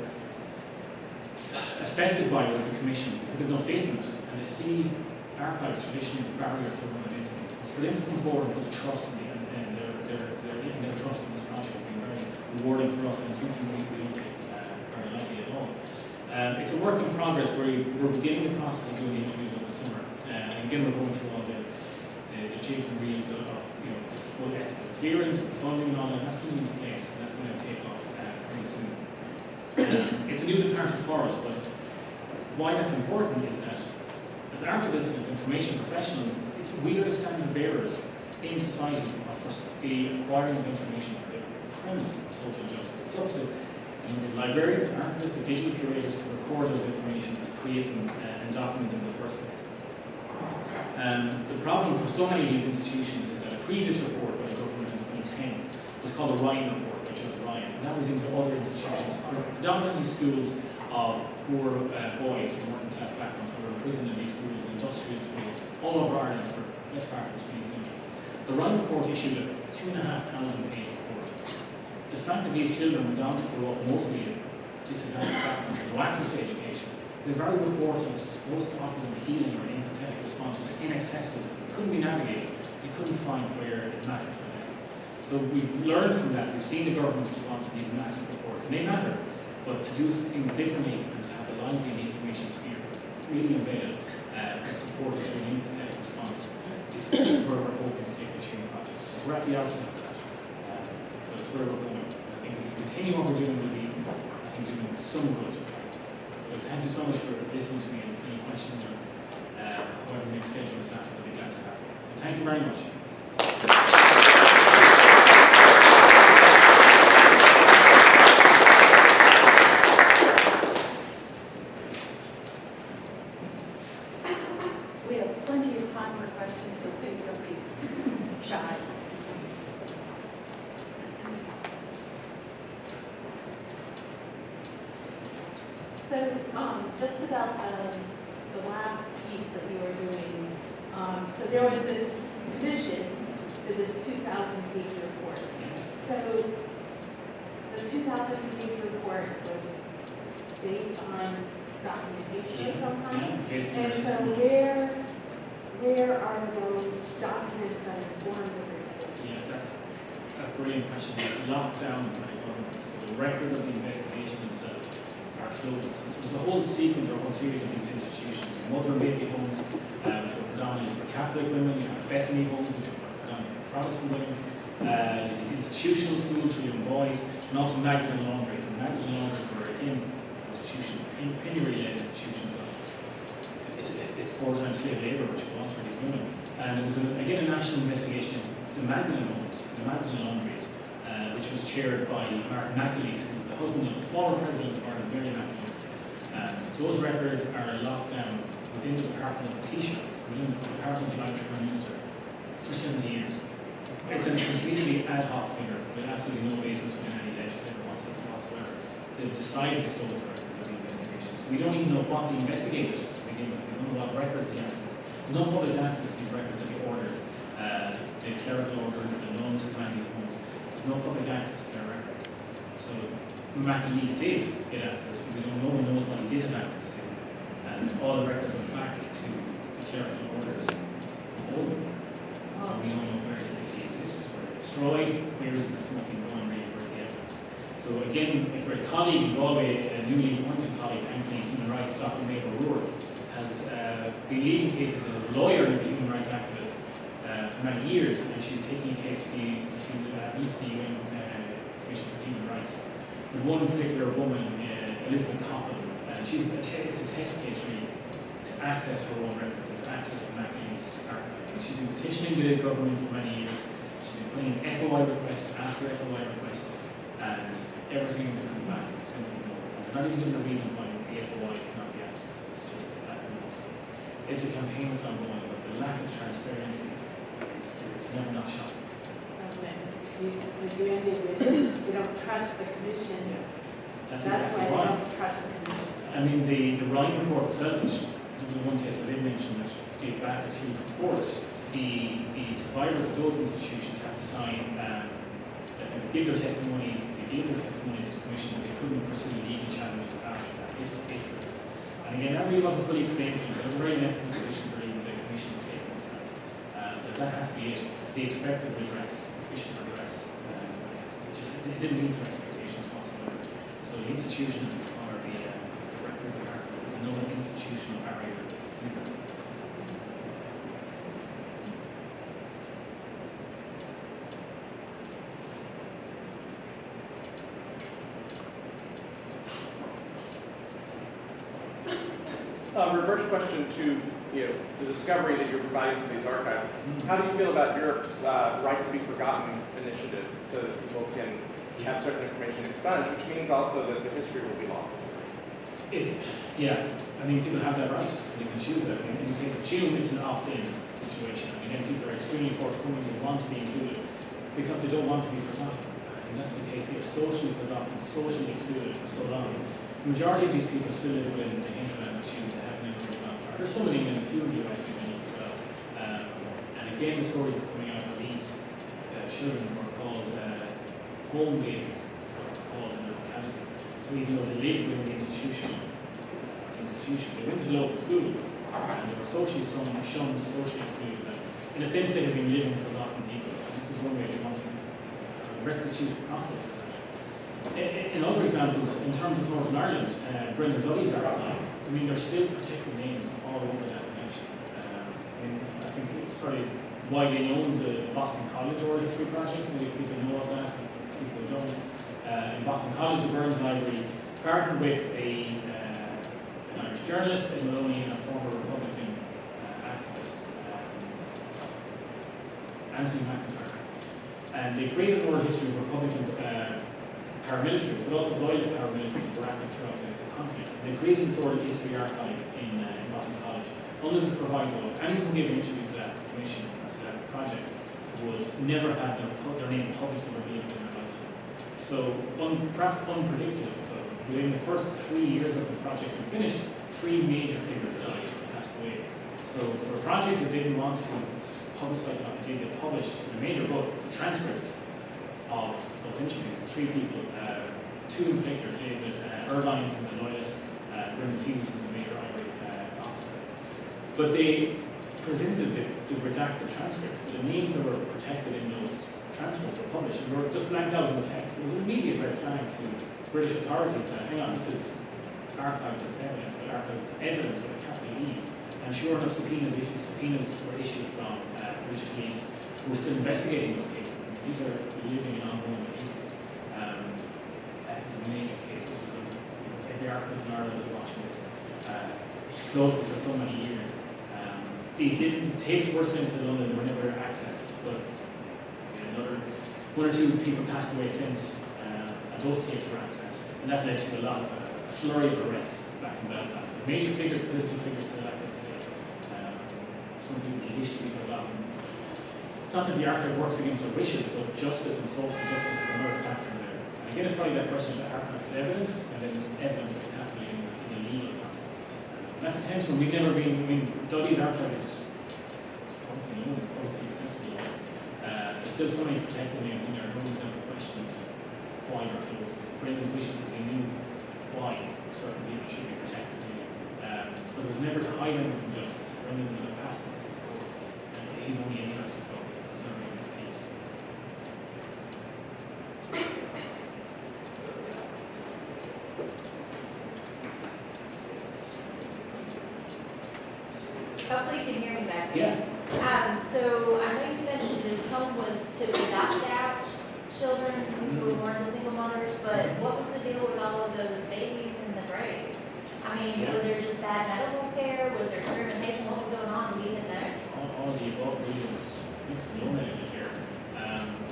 Speaker 2: affected by the commission because they have no faith in it, and they see archives traditionally as a barrier to their own identity. For them to come forward and put the trust in their trust in this project has been very rewarding for us, and it's something we don't take very lightly at all. It's a work in progress where we're beginning the process of doing the interviews over the summer, and again we're going through all the jigs and reels of the full ethical clearance, the funding and all that. That's coming into place, and that's going to take off pretty soon. It's a new departure for us, but why that's important is that as archivists and as information professionals, we are the standard bearers in society for the acquiring of information for the premise of social justice. It's up to the librarians, the archivists, the digital curators to record those information and create them and document them in the first place. The problem for so many of these institutions is that a previous report by the government in 2010 was called the Ryan Report by Judge Ryan, and that was into other institutions, predominantly schools of poor boys from working class backgrounds who were imprisoned in these schools, industrial schools, all over Ireland for the best part of the 20th century. The Ryan Report issued a 2,500-page report. The fact that these children went on to grow up mostly in disadvantaged backgrounds with no access to education, the very report that was supposed to offer them a healing or empathetic response was inaccessible to them. It couldn't be navigated. They couldn't find where it mattered for them. So we've learned from that. We've seen the government's response to these massive reports, and they matter. But to do things differently and to have the library and the information sphere really embedded and supported through an empathetic response is where we're hoping to take the Tune project. We're at the outset of that. But it's where we're going. I think if we continue what we're doing, we'll be, doing some good. But thank you so much for listening to me, and any questions or whatever the next schedule is after, I'll be glad to have. So thank you very much.
Speaker 1: We have plenty of time for questions, so please don't be shy.
Speaker 4: So, just about the last piece that we were doing, so there was this commission for this 2,000-page report. So the 2,000-page report was based on documentation of some kind. And so where are those documents that inform the report?
Speaker 2: Yeah, that's a brilliant question. They're locked down by government. So the record of the investigation themselves are closed. So there's a whole sequence or a whole series of these institutions. Mother and baby homes, which were predominantly for Catholic women. You have Bethany homes, which were predominantly for Protestant women. These institutional schools for young boys, and also Magdalene laundries. And Magdalene laundries were in institutions, penury-led institutions. It's borderline slave labour, which it was for these women. And there was, again, a national investigation into the Magdalene homes, the Magdalene laundries, which was chaired by Martin McAleese, who was the husband of the former president of Ireland, Mary McAleese. Those records are locked down within the Department of Taoiseach, within the Department of the Irish Prime Minister, for 70 years. It's a completely ad hoc figure, with absolutely no basis within any legislature whatsoever. They've decided to close the records of the investigation. So we don't even know what they investigated to begin with. We don't know what records they accessed. There's no public access to these records of the orders, the clerical orders, the nuns who ran these homes. There's no public access to their records. So McAleese did get access, but no one knows what he did have access to. And all the records went back to the clerical orders. All of them. We don't know where they exist, where they're destroyed, where is the smoking gun, really, where the evidence. So again, a great colleague in Galway, a newly appointed colleague, thankfully, human rights, Dr. Mabel Rourke, has been leading cases as a lawyer and as a human rights activist for many years, and she's taking a case to the UN Commission for Human Rights. With one particular woman, Elizabeth Coppell, and it's a test case really to access her own records and to access the McAleese archive. She's been petitioning the government for many years. She's been putting in FOI request after FOI request, and everything that comes back is simply no. They're not even given a reason why the FOI cannot be accessed. It's just a flat no. It's a campaign that's ongoing, but the lack of transparency it's never not shocking.
Speaker 4: You ended with, you don't trust the commissions.
Speaker 2: Yeah. That's
Speaker 4: exactly why
Speaker 2: right.
Speaker 4: you don't trust the commissions.
Speaker 2: I mean, the Ryan report itself, which the one case where they mentioned that gave back this huge report, the survivors of those institutions had to sign that they would give their testimony, to the commission, that they couldn't pursue legal challenges after that. This was it for them. And again, that really wasn't fully explained to them, so it was a very unethical position for even the commission to take itself. But that had to be it. They expected redress, efficient redress. It didn't meet their expectations whatsoever. So the institution or the records of archives is another institutional barrier.
Speaker 5: Reverse question to the discovery that you're providing for these archives. How do you feel about Europe's right to be forgotten initiative, so that people can have certain information expunged, which means also that the history will be lost?
Speaker 2: I mean, people have that right. They can choose that. In the case of June, it's an opt-in situation. I mean, people are extremely forthcoming to want to be included because they don't want to be forgotten. And that's the case. They are socially forgotten, socially excluded for so long. The majority of these people still live within the hinterland of June. They haven't ever really gone far. There's some of them in a few of the US people as well. And again, the stories that are coming out of these children were called home babies, is what they're called in their locality. So even though they lived within the institution, they went to the local school, and they were socially shunned, socially excluded. And in a sense, they have been living forgotten people. And this is one way they want to restitute the process to that. In other examples, in terms of Northern Ireland, Brendan Dudley's archive, I mean, there's still protected names all over that connection. I think it's probably widely known the Boston College Oral History Project. Maybe people know of that, if people don't. In Boston College, the Burns Library partnered with an Irish journalist, a Maloney, and a former Republican activist, Anthony McIntyre. And they created an oral history of Republican paramilitaries, but also loyalist paramilitaries who were active throughout the conflict. They created this oral history archive in Boston College under the proviso of anyone who gave an interview to that commission, to that project, would never have their name publicly revealed in their lifetime. So, perhaps unpredicted, so within the first 3 years of the project being finished, 3 major figures died and passed away. So for a project that didn't want to publicize what they did, they published in a major book the transcripts of those interviews with 3 people, 2 in particular, David Irvine, who was a loyalist, Brendan Hughes, who was a major IRA officer. But they presented the redacted transcripts, so the names that were protected in those transcripts were published and were just blanked out in the text. It was an immediate red flag to British authorities that, hang on, this is archives as evidence, but archives as evidence with a capital E. And sure enough, subpoenas were issued from British police who were still investigating those cases. And these are living and ongoing cases. It's a major case. Every archivist in Ireland is watching this closely for so many years. The tapes were sent to London, they were never accessed, but another 1 or 2 people passed away since, and those tapes were accessed. And that led to a flurry of arrests back in Belfast. Major figures, political figures still active today. Some people wish to be forgotten. It's not that the archive works against our wishes, but justice and social justice is another factor there. And again, it's probably that question of archives as evidence, and then evidence with capital in a legal context. And that's a tense one. We've never been, Dudley's archive is publicly known, it's publicly accessible. There's still so many protected names in there, no one's ever questioned why they're closed. Brendan's wishes if they knew why certain people should be protected. But it was never to hide them from justice. Brendan was a pacifist, and his only interest was about preserving peace.
Speaker 6: Hopefully you can hear me back.
Speaker 2: Yeah.
Speaker 6: So I know you mentioned this home was to adopt out children who were born to single mothers, but what was the deal with all of those babies in the grave? I mean,
Speaker 2: Yeah.
Speaker 6: were there just bad medical care? Was there experimentation? What was going on? Do we even know?
Speaker 2: All the above really was mixed and low medical care.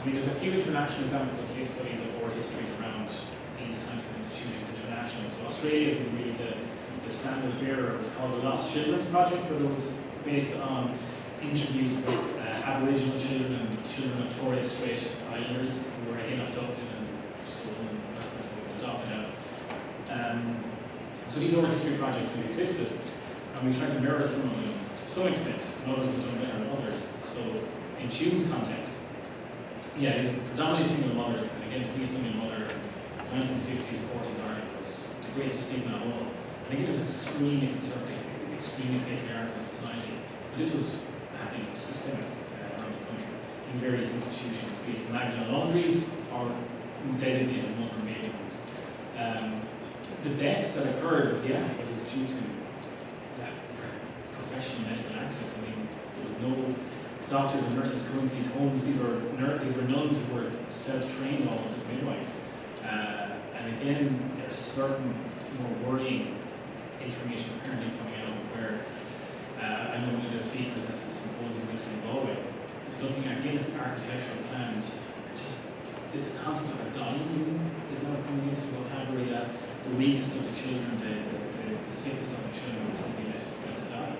Speaker 2: There's a few international examples of case studies of war histories around these types of institutions internationally. So Australia is really the standard bearer. It was called the Lost Children's Project, where it was based on interviews with Aboriginal children and children of Torres Strait Islanders who were again abducted and stolen and adopted out. So these oral history projects have existed, and we tried to mirror some of them to some extent, and others have done better than others. So in Tune's context, predominantly single mothers, and again, to be a single mother in 1950s, 40s Ireland was the greatest stigma of all. And again, it was extremely conservative, extremely patriarchal society. So this was happening systemic around the country in various institutions, be it Magdalene laundries or designated mother maiden homes. The deaths that occurred was, it was due to professional medical access. I mean, there was no doctors and nurses coming to these homes. These were nuns who were self-trained almost as midwives. And again, there's certain more worrying information apparently coming out where I know one of the speakers at the symposium recently in Galway is looking at, again, at the architectural plans. Just this concept of a dying room is now coming into the vocabulary that the weakest of the children, the sickest of the children is going to be left to die.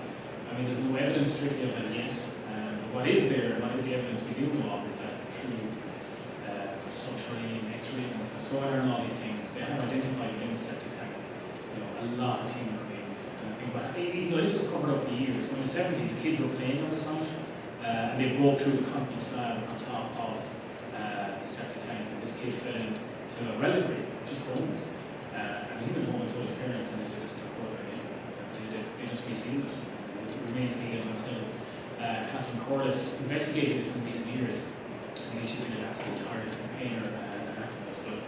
Speaker 2: I mean, there's no evidence strictly of that yet. What is there, what is the evidence we do know of, is that through subterranean X-rays and soil and all these things, they have identified within the septic tank, a lot of human remains. And I think, but even though this was covered up for years, so in the 70s, kids were playing on the site, and they broke through the concrete slab on top of the septic tank, and this kid fell into a reliquary, just bones. And he went home and told his parents, and they said, just don't go there again. They just resealed it. It remained sealed until Catherine Cora investigated this in recent years. I think she's been an absolute tireless campaigner and an activist, but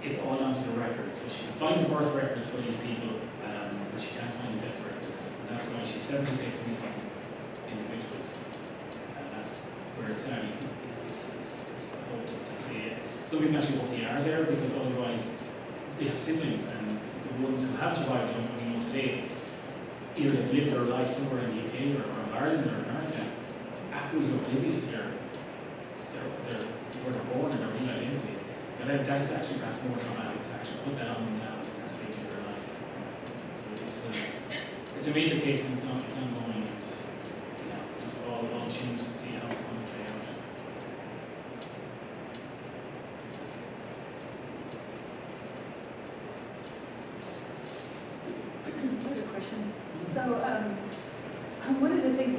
Speaker 2: it's all down to the records. So she can find the birth records for these people, but she can't find the death records. And that's why she's 76 missing individuals. And that's where it's at. It's hoped that some people actually hope they are there, because otherwise they have siblings, and the ones who have survived, they don't really know today. Either they've lived their life somewhere in the UK or Ireland or America, absolutely oblivious to where they're born and their real identity. That's actually perhaps more traumatic to actually put that on them now in that stage of their life. So it's a major case, and it's ongoing, and just all tuned to see how it's going to play out.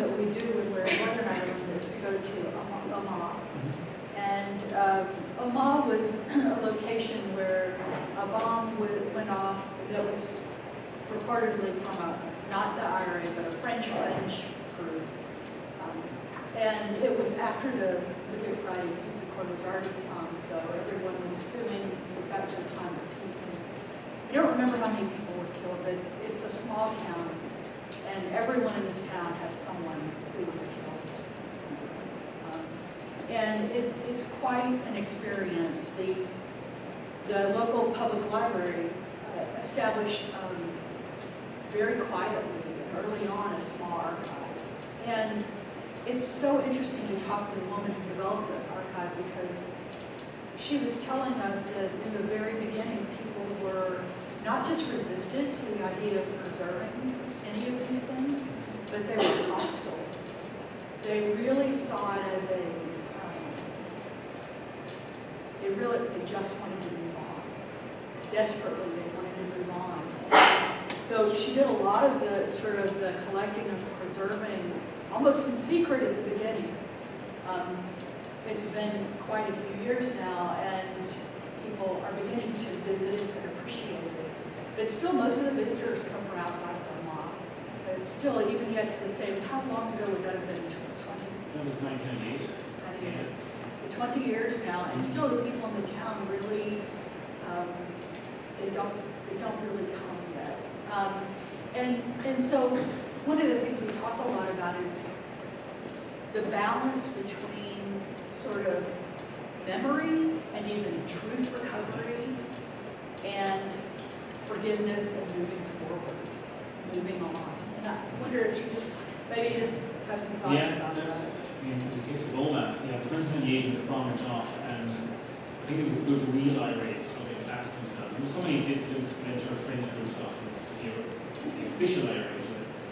Speaker 7: that we do when we're in Northern Ireland is we go to Omagh. And Omagh was a location where a bomb went off that was reportedly from not the IRA, but a French group. And it was after the Good Friday Peace Accord was already signed, so everyone was assuming we got to a time of peace. And I don't remember how many people were killed, but it's a small town, and everyone in this town has someone who was killed. And it's quite an experience. The local public library established very quietly and early on a small archive. And it's so interesting to talk to the woman who developed the archive, because she was telling us that in the very beginning people were not just resistant to the idea of preserving any of these things, but they were hostile. They really saw it as they just wanted to move on. Desperately, they wanted to move on. So she did a lot of the sort of the collecting and preserving, almost in secret at the beginning. It's been quite a few years now, and people are beginning to visit and appreciate it. But still, most of the visitors come from outside of Vermont. It's still, even yet to this day, how long ago would that have been? 20?
Speaker 2: That was 1998. Yeah.
Speaker 7: So 20 years now, and still the people in the town really, they don't really come yet. And so one of the things we talk a lot about is the balance between sort of memory and even truth recovery and forgiveness and moving forward, moving on. And I wonder if you maybe just have some thoughts about that.
Speaker 2: In the case of Bomar, the 1998 this bomb went off, and I think it was the real irate how they classed themselves. There were so many dissidents, splinter, fringe groups off of the official IRA,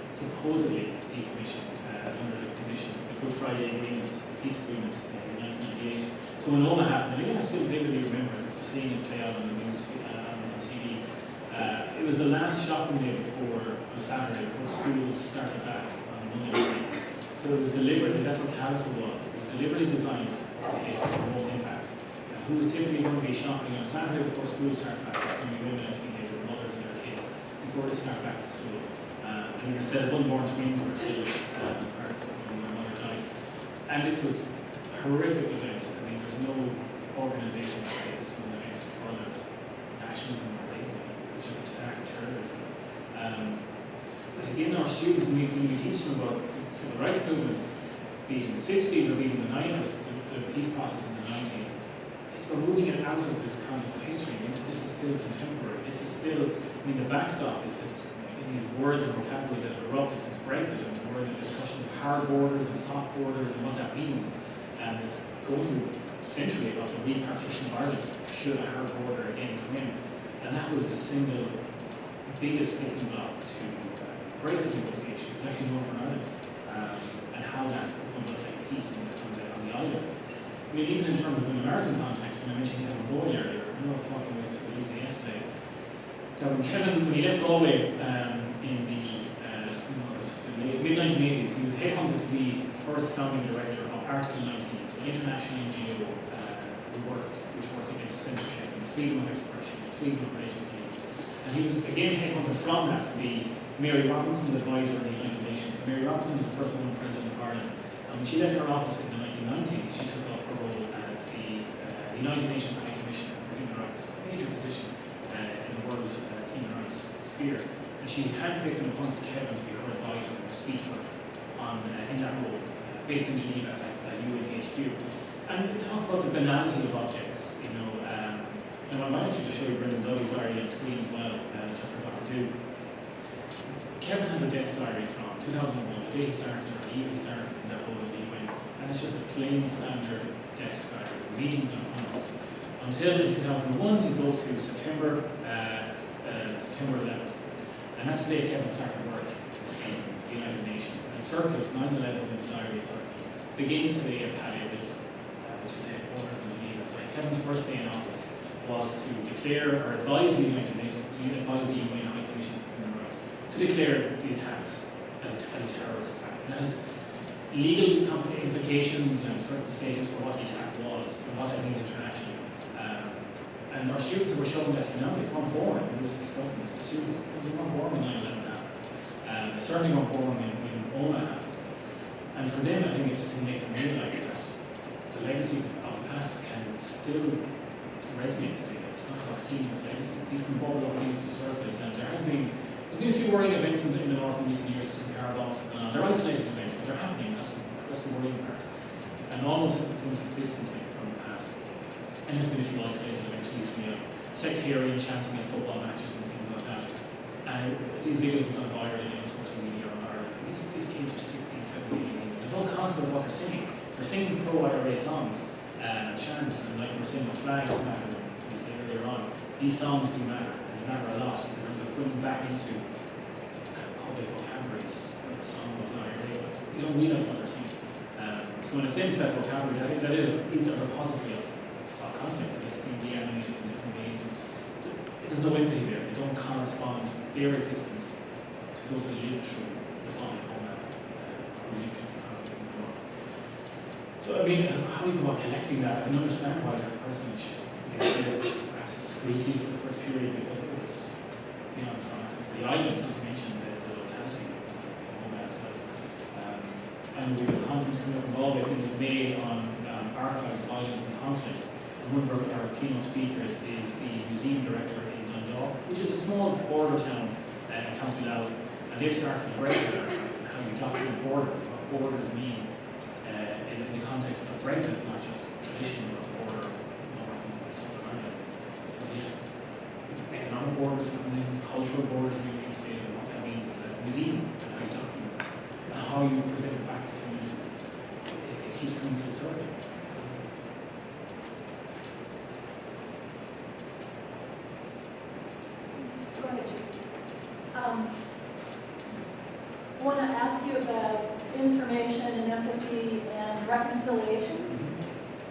Speaker 2: supposedly decommissioned under the conditions of the Good Friday Agreement, the peace agreement in 1998. So when Omagh happened, again I still vividly remember seeing it play out on the news on TV. It was the last shopping day before, on Saturday, before schools started back on Monday morning. So it was deliberately, that's what council was, it was deliberately designed to hit the most impact. Who's typically going to be shopping on Saturday before school starts back? It's going to be women and teenagers, mothers and their kids, before they start back to school. And instead of unborn twins were killed as part of when their mother died. And this was a horrific event. I mean, there's no organisation that says this was an event for further nationalism or racism. It's just an attack of terrorism. But again, our students, when we teach them about the civil rights movement, be it in the 60s or be it in the 90s, the peace process in the 90s, it's about moving it out of this context of history. I mean, this is still contemporary. This is still, I mean, the backstop is this, these words and vocabularies that have erupted since Brexit, and we're in a discussion of hard borders and soft borders and what that means. And it's going to centrally about the repartition of Ireland, should a hard border again come in. And that was the single biggest sticking block to Brexit negotiations, is actually Northern Ireland, and how that was going to affect peace on the island. I mean, even in terms of an American context, when I mentioned Kevin Boyd earlier, I was talking with Lisa yesterday, that when he left Galway in the mid-1980s, he was headhunted to be the first founding director of Article 19, so an international NGO which worked against censorship and freedom of expression, freedom of religious belief. And he was again headhunted from that to be Mary Robinson's advisor in the United Nations. So Mary Robinson was the first woman president of Ireland. And when she left her office in the 1990s, she took up her role as the United Nations High Commissioner for Human Rights, a major position in the world human rights sphere. And she handpicked and appointed Kevin to be her advisor and her speaker in that role, based in Geneva at UNCG. And talk about the banality of objects, you know. And I might actually just show you Brendan Dudley's diary on screen as well, which I forgot to do. Kevin has a death diary from 2001, the day he started, or the year he started in that role in the UN, and it's just a plain standard death diary for meetings and appointments. Until in 2001, he goes to September 11th, and that's the day Kevin started work in the United Nations. And circles 9/11 in the diary circle begin today at Palais, which is the headquarters in Geneva. So Kevin's first day in office was to declare or advise the United Nations, advise the UN High Commission for Human Rights to declare the attacks as a terrorist attack. And that is legal implications and certain status for what the attack was and what that means internationally. And our students were showing that, they weren't born, we were discussing this, the students, they weren't born when 9/11 happened. They certainly weren't born when Bomar happened. And for them, I think it's to make them realise that the legacy of the past can still resonate today. It's not about seeing as legacy. These can bubble up into the surface, and there's been a few worrying events in the north in recent years. Some car bombs have gone on. They're isolated events, but they're happening. That's the worrying part. And almost it's a sense of distancing from the past. And there's been a few isolated events recently of sectarian chanting at football matches and things like that. And these videos have gone viral in social media on Ireland. These kids are 16, 17, 18. There's no concept of what they're singing. They're singing pro-IRA songs, chants, and like we're saying, the flags matter. We said earlier on, these songs do matter, and they matter a lot in terms of putting back into public vocabularies, like songs about the IRA, but they don't realise what they're singing. So in a sense, that vocabulary, I think that is a repository of conflict, and it's being reanimated in different ways. And there's no empathy there. They don't correspond their existence to those who live through the bomb who live through the conflict in the north. So I mean, how you go about collecting that, I can understand why that personage perhaps discreetly for the first period, because it was traumatic for the island, not to mention the locality and all that stuff. And we have a conference coming up in Galway in May on archives, violence and conflict. And one of our keynote speakers is the museum director in Dundalk, which is a small border town in County Louth. And they've started a Brexit archive and how you document borders, what borders mean in the context of Brexit, not just traditional border north and southern Ireland. But yet, economic borders coming in, cultural borders being reinstated, and what that means is a museum and how you document it, and how you present it back to communities. It keeps coming full circle.
Speaker 7: Go ahead, Judy.
Speaker 4: I want to ask you about information and empathy and reconciliation,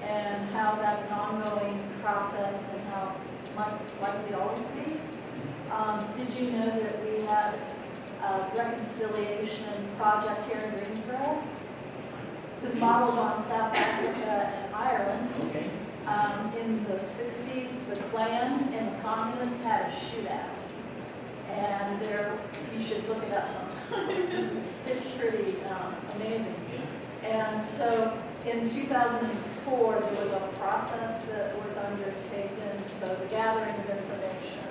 Speaker 4: and how that's an ongoing process and how it might likely always be. Did you know that we had a reconciliation project here in Greensboro? It was modeled on South Africa and Ireland.
Speaker 2: Okay.
Speaker 4: In the 60s, the Klan and the communists had a shootout. And you should look it up sometime. It's pretty amazing.
Speaker 2: Yeah.
Speaker 4: And so in 2004, there was a process that was undertaken. So the gathering of information,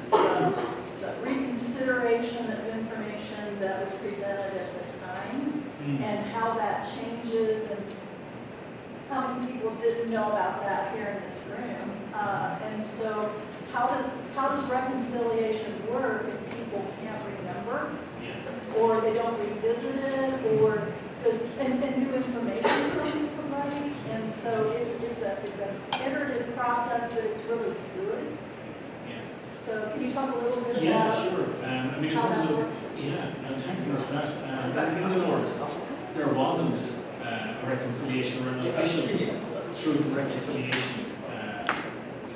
Speaker 4: the reconsideration of information that was presented at the time, and how that changes, and how many people didn't know about that here in this room. And so how does reconciliation work if people can't remember, or they don't revisit it, or and new information comes to light? And so it's an iterative process, but it's really fluid.
Speaker 2: Yeah.
Speaker 4: So can you talk a little bit
Speaker 2: Yeah,
Speaker 4: about
Speaker 2: sure. I mean, in
Speaker 4: how
Speaker 2: terms
Speaker 4: that
Speaker 2: of,
Speaker 4: works?
Speaker 2: thanks so much for that. In the north, there wasn't a reconciliation or an official Truth and Reconciliation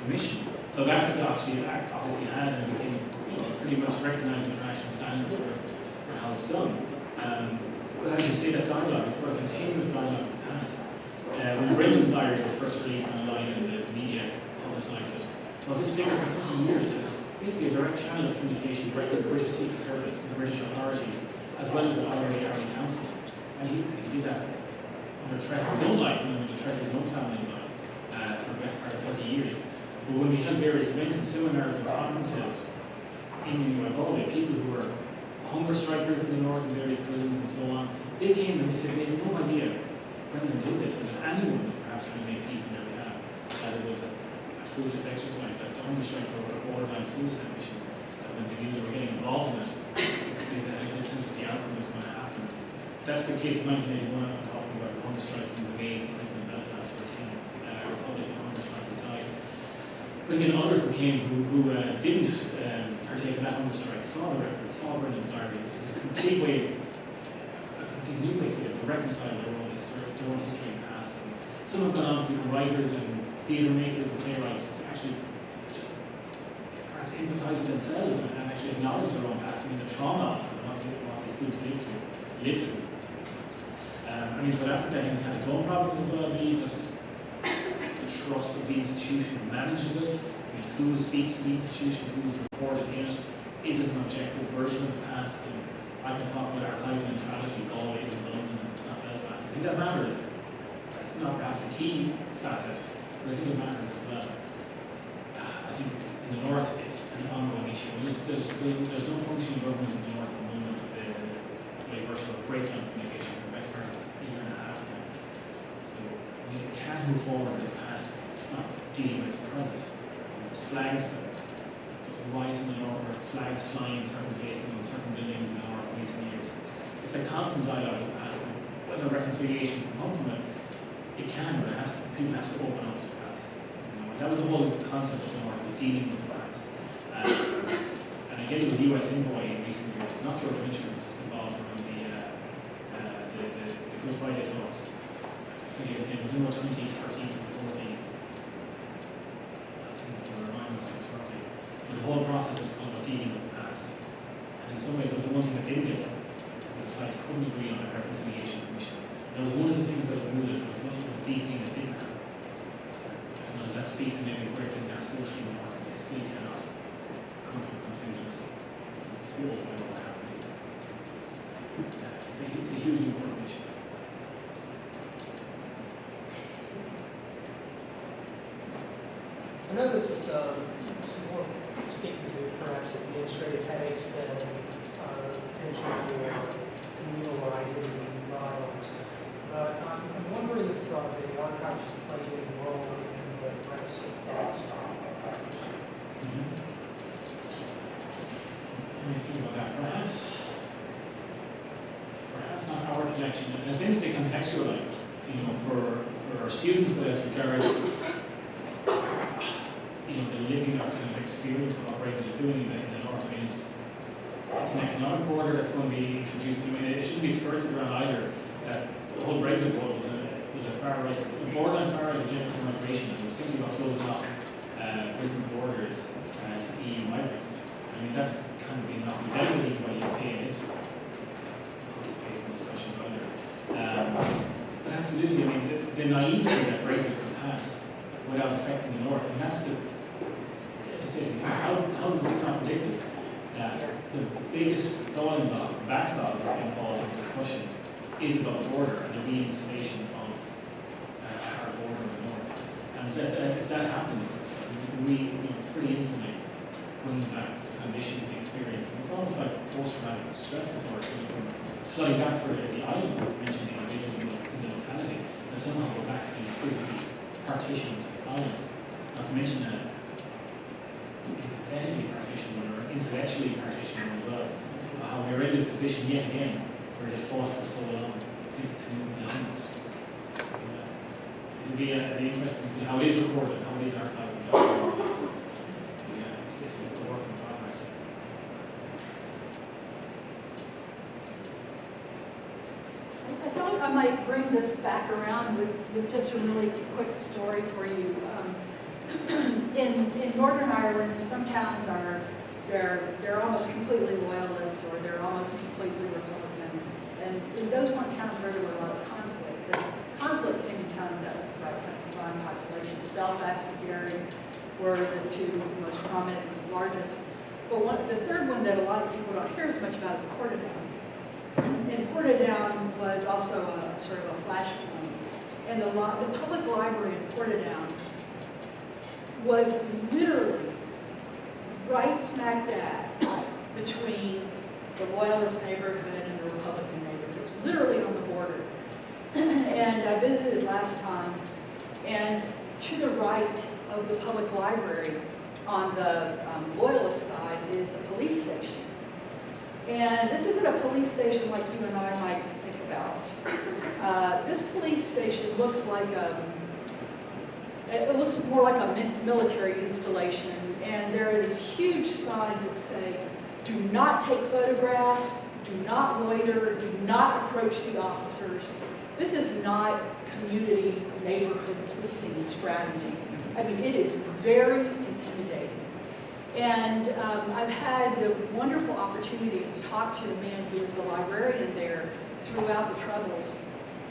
Speaker 2: Commission. South Africa actually obviously had and became pretty much recognised international standards for how it's done. But as you say, that dialogue, it's for a continuous dialogue in the past. When Brendan's diary was first released online and the media publicised it, well, this figure for 30 years is basically a direct channel of communication directly with the British Secret Service and the British authorities, as well as the IRA Army Council. And he did that under threat of his own life and under threat of his own family's life for the best part of 30 years. But when we held various events and seminars and conferences in Galway, people who were hunger strikers in the north in various prisons and so on, they came and they said they had no idea Brendan did this, and that anyone was perhaps trying to make peace on their behalf, that it was a fruitless exercise, that the hunger strike for a borderline suicide mission, that when they knew they were getting involved in it, they had a good sense of the outcome that was going to happen. That's the case of 1981. I'm talking about hunger strikes in the Maze prison in Belfast, where 10 Republican hunger strikers died. But again, others came who didn't partake in that hunger strike, saw the record, saw Brendan's diary. This was a complete new way for them to reconcile their own history and past. And some have gone on to become writers and theatre makers and playwrights to actually just perhaps empathise with themselves and actually acknowledge their own past. I mean, the trauma and what these groups lived through. I mean, South Africa, I think, has had its own problems as well, because the trust of the institution who manages it, I mean, who speaks to the institution, who's reported in it, is it an objective version of the past? And I can talk about archival neutrality, Galway and London, and it's not Belfast. I think that matters. It's not perhaps the key facet, but I think it matters as well. I think in the north it's an ongoing issue. There's no functioning government in the north at the moment, by virtue of breakdown communication for the best part of a year and a half now. So I mean, it can't move forward as past. It's not dealing with its present. Flags rise in the north, or flags flying in certain places on certain buildings in the north in recent years. It's a constant dialogue with the past. Whether reconciliation can come from it, it can, but people have to open up to the past. That was the whole concept of the north, was dealing with the past. And again, it was US envoy in recent years, not George Mitchell, was involved around the Good Friday talks. I forget his name, it was in 2013 or 14. I think we'll remind myself shortly. But the whole process was called dealing with the past. And in some ways, there was the one thing that didn't get done, because the sides couldn't agree on a reconciliation commission. That was one of the things that was mooted, it was one of the thing that didn't happen. And does that speak to maybe where things are socially in the market, they still cannot come to conclusions. It's all about what happened. It's a hugely important issue.
Speaker 8: I know this is some more speaking to perhaps administrative headaches than potential for communal or identity violence. But I'm wondering if the archives have played any role in the rest of that style.
Speaker 2: Let me think about that. Perhaps not our collection. In a sense, they contextualize it, for our students, but as regards, the living or kind of experience of what Brexit is doing in the north. I mean, it's an economic border that's going to be introduced. I mean, it shouldn't be skirted around either. That the whole Brexit vote was a far right, a borderline far right agenda for migration, and it's simply about closing off Britain's borders to EU migrants. I mean, that's kind of been not dealt with by the UK and Israel. Facing discussions either. But absolutely, I mean, the naivety that Brexit could pass without affecting the north, and that's the devastating. How was this not predicted? That the biggest stalling block, backstop that's been called in discussions, is about the border and the reinstallation of our border in the north. And if that happens, it's pretty instantly bringing back the conditions, the experience. And it's almost like post-traumatic stress disorder, from flooding back for the island, mentioning the individuals in the locality, and somehow go back to being physically partitioned island. Not to mention that empathetically partitioned one, or intellectually partitioned one as well. How we're in this position yet again, where they fought for so long to move beyond it. It'll be interesting to see how it is recorded, how it is archived. It's a work in progress.
Speaker 7: I thought I might bring this back around with just a really quick story for you. In Northern Ireland, some towns they're almost completely loyalist, or they're almost completely Republican. And those weren't towns where there were a lot of conflict. The conflict came in towns that had combined populations. Belfast and Derry were the two most prominent and largest. But the third one that a lot of people don't hear as much about is Portadown. And Portadown was also a sort of a flashpoint. And the public library in Portadown was literally right smack dab between the Loyalist neighborhood and the Republican neighborhood. It was literally on the border. And I visited last time, and to the right of the public library, on the Loyalist side, is a police station. And this isn't a police station like you and I might think about. This police station looks like it looks more like a military installation, and there are these huge signs that say, do not take photographs, do not loiter, do not approach the officers. This is not community neighborhood policing strategy. I mean, it is very intimidating. And I've had the wonderful opportunity to talk to the man who was the librarian there throughout the Troubles.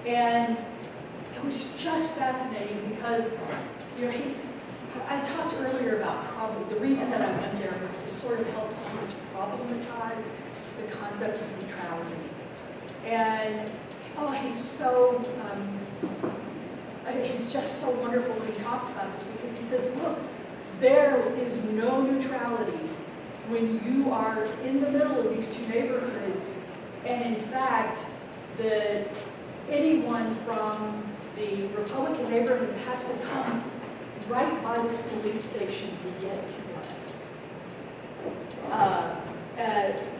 Speaker 7: And it was just fascinating because, you know, I talked earlier about the reason that I went there was to sort of help students problematize the concept of neutrality. And, oh, he's just so wonderful when he talks about this, because he says, look, there is no neutrality when you are in the middle of these two neighborhoods, and in fact, anyone from the Republican neighborhood has to come right by this police station to get to us.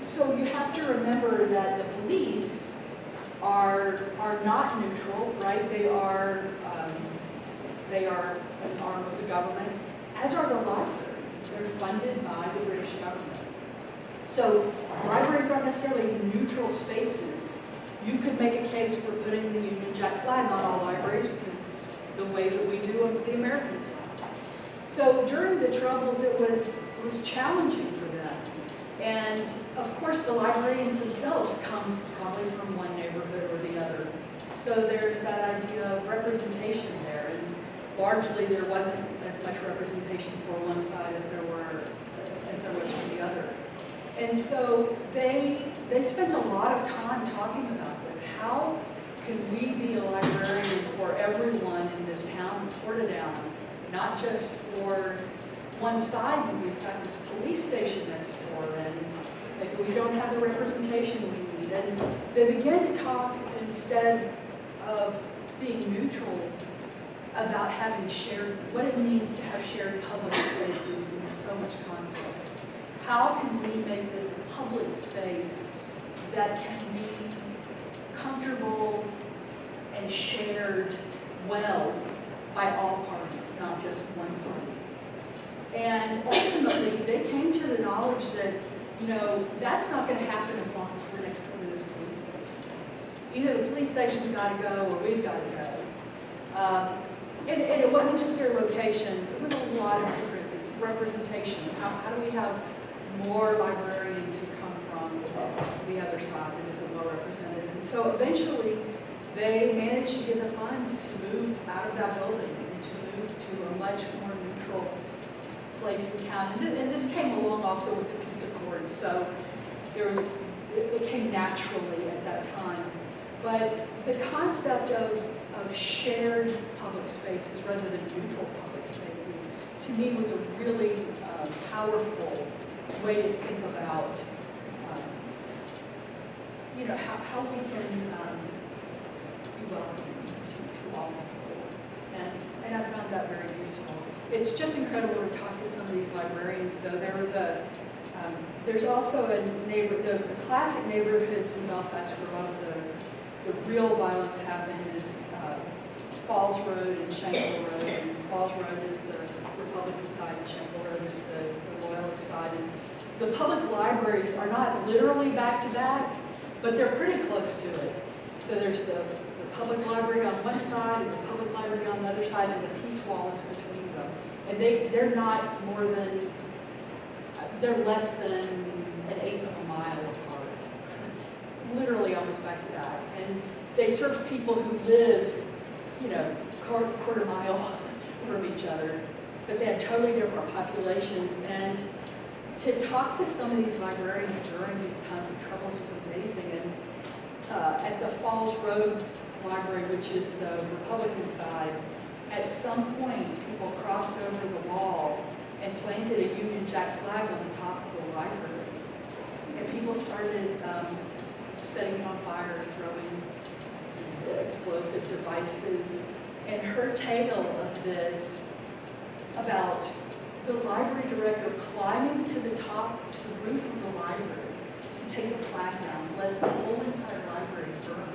Speaker 7: So you have to remember that the police are not neutral, right? They are an arm of the government, as are the libraries. They're funded by the British government. So libraries aren't necessarily neutral spaces. You could make a case for putting the Union Jack flag on all libraries because it's the way that we do the American flag. So during the Troubles, it was challenging for them. And of course, the librarians themselves come probably from one neighborhood or the other. So there's that idea of representation there. And largely, there wasn't as much representation for one side as there was for the other. And so they spent a lot of time talking about this. How can we be a librarian for everyone in this town of Portadown, not just for one side when we've got this police station next door and like, we don't have the representation we need. And they began to talk, instead of being neutral, about having what it means to have shared public spaces in so much conflict. How can we make this a public space that can be comfortable and shared well by all parties, not just one party? And ultimately, they came to the knowledge that, you know, that's not going to happen as long as we're next door to this police station. Either the police station's got to go or we've got to go. And it wasn't just their location, it was a lot of different things. Representation, how do we have more librarians who come from the other side that isn't well represented? And so eventually, they managed to get the funds to move out of that building and to move to a much more neutral place in town. And this came along also with the Peace Accords, so it came naturally at that time. But the concept of shared public spaces rather than neutral public spaces, to me, was a really powerful way to think about, you know, how we can be welcoming to all people. And I found that very useful. It's just incredible to talk to some of these librarians, though. There's also the classic neighborhoods in Belfast where a lot of the real violence happened is Falls Road and Shankill Road. And Falls Road is the Republican side and Shankill Road is the Loyalist side. And the public libraries are not literally back to back, but they're pretty close to it. So there's the public library on one side and the public library on the other side, and the peace wall is between them. And they're not more than, they're less than an eighth of a mile apart. Literally almost back to back. And they serve people who live, you know, quarter mile from each other, but they have totally different populations. And to talk to some of these librarians during these times of troubles was amazing. And at the Falls Road Library, which is the Republican side, at some point people crossed over the wall and planted a Union Jack flag on the top of the library. And people started setting it on fire, throwing explosive devices. And her tale of this, about the library director climbing to the top, to the roof of the library to take the flag down, lest the whole entire library burn.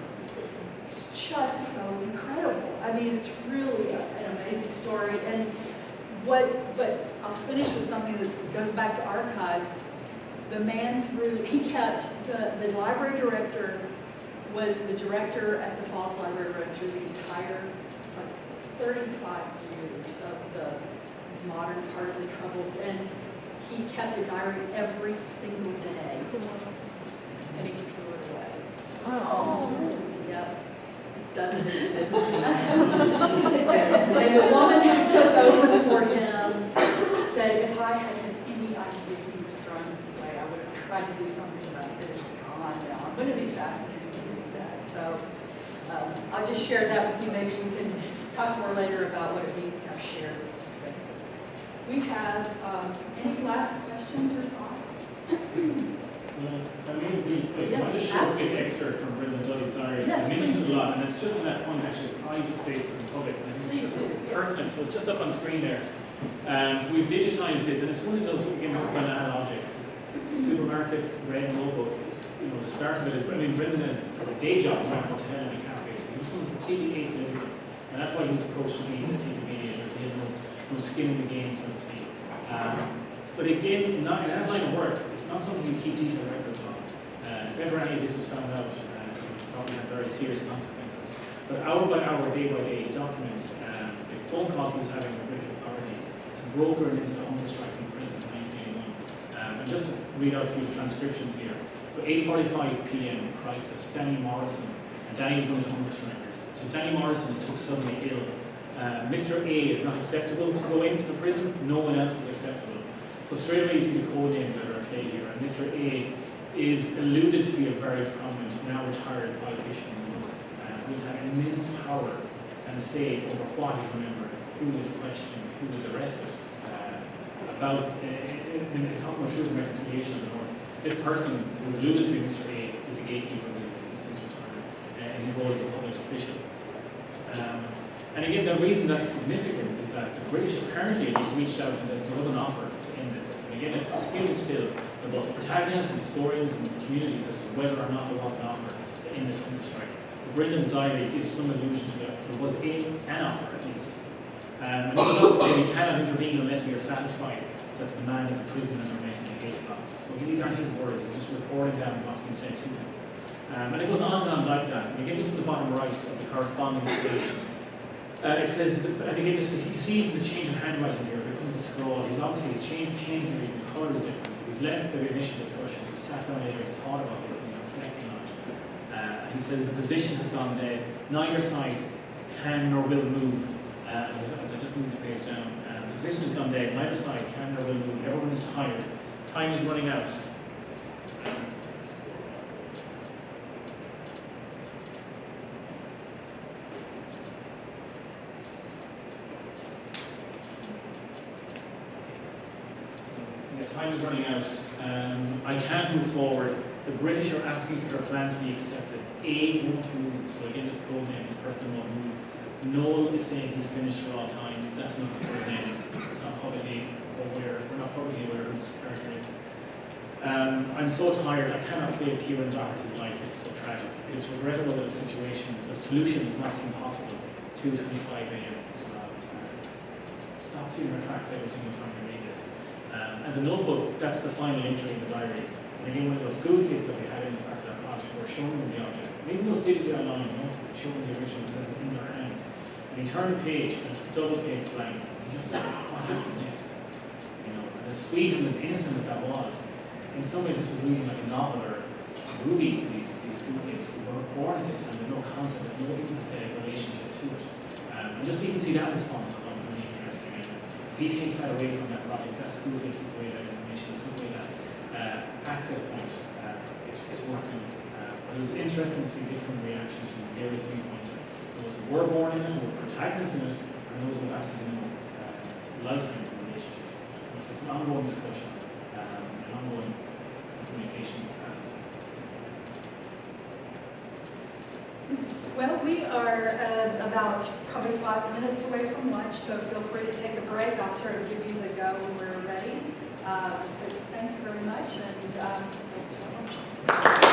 Speaker 7: It's just so incredible. I mean, it's really an amazing story. And but I'll finish with something that goes back to archives. The man he kept, the library director was the director at the Falls Library Road through the entire, 35 years of the modern part of the Troubles, and he kept a diary every single day, and he threw it away.
Speaker 6: Oh.
Speaker 7: Yep. doesn't exist anymore. And the woman who took over for him said, if I had had any idea he was throwing this away, I would have tried to do something about it. It's gone now. I'm going to be fascinated to read that. So I'll just share that with you. Maybe we can talk more later about what it means to have shared spaces. We have any last questions or thoughts?
Speaker 2: If I may real quick,
Speaker 7: Yes,
Speaker 2: I just show a
Speaker 7: absolutely.
Speaker 2: big excerpt from Brendan Dudley's diary.
Speaker 7: Yes,
Speaker 2: It mentions
Speaker 7: please
Speaker 2: a lot, and it's just on that point, actually, private spaces in public. And I think
Speaker 7: Please
Speaker 2: it's
Speaker 7: do.
Speaker 2: pertinent, so it's just up on screen there. So we've digitized this, and it's one of those, again, with banal objects. It's supermarket, red logo. It's, the start of it is, I mean, Brendan has a day job, ran a hotel and a cafe, so he was something completely apolitical. And that's why he was approached to be the senior mediator. He had no skin in the game, so to speak. But again, not in that line of work, it's not something you keep detailed records on. If ever any of this was found out, it would probably have very serious consequences. But hour by hour, day by day, documents, the phone calls he was having with British authorities to broker it into the hunger strike in prison in 1981. And just to read out a few transcriptions here. So 8:45 p.m. crisis, Danny Morrison, and Danny was one of the hunger strikers. So Danny Morrison is took suddenly ill. Mr. A is not acceptable to go into the prison, no one else is acceptable. So straight away you see the code names that are at play here, and Mr. A is alluded to be a very prominent, now retired politician in the North, who's had immense power and say over what is remembered, who is questioned, who is arrested, about, talking about truth and reconciliation in the North. This person who is alluded to be Mr. A is the gatekeeper who is since retired, in his role as a public official. And again, the reason that's significant is that the British apparently just reached out and said there was an offer to end this. And again, it's disputed still about the protagonists and historians and communities as to whether or not there was an offer to end this hunger strike. Brendan's diary gives some allusion to that there was an offer at least. And it goes on to say we cannot intervene unless we are satisfied that the demand of the prisoners are met in the case blocks. So these aren't his words, he's just reporting down what's been said to him. And it goes on and on like that. And again, just at the bottom right of the corresponding page, it says, and again, just as you see from the change in handwriting here, it becomes a scroll. He's changed pen here, the colour is different. He's left the initial discussions, he's sat down later, he's thought about this, and he's reflecting on it. And he says the position has gone dead. Neither side can nor will move. I just moved the page down. The position has gone dead. Neither side can nor will move. Everyone is tired. Time is running out. Time is running out. I can't move forward. The British are asking for their plan to be accepted. A won't move. So again, this code name, this person won't move. Noel is saying he's finished for all time. That's not the full name. It's not publicly aware. We're not publicly aware of his character is. I'm so tired. I cannot save Kieran Doherty's life. It's so tragic. It's regrettable that the situation, the solution does not seem possible. 2:25 a.m. Stop in your tracks every single time you read this. As a notebook, that's the final entry in the diary. And again, one of those school kids that we had in as part of that project were showing them the object. And even though it's digitally online, showing the originals in their hands. And he turned the page, and it's a double page blank. And he just said, what happened next? And as sweet and as innocent as that was, in some ways this was reading like a novel or a movie to these school kids who were born at this time with no concept, with no empathetic relationship to it. And just so you can see that response, I found really interesting. And if he takes that away from that project, that school kid took away that information, took away that access point, it's working. But it was interesting to see different reactions from various viewpoints. Those who were born in it, who were protagonists in it, and those who have actually no lifetime relationship. So it's an ongoing discussion, an ongoing communication with the past.
Speaker 7: Well, we are about probably 5 minutes away from lunch, so feel free to take a break. I'll sort of give you the go when we're ready. But thank you very much, and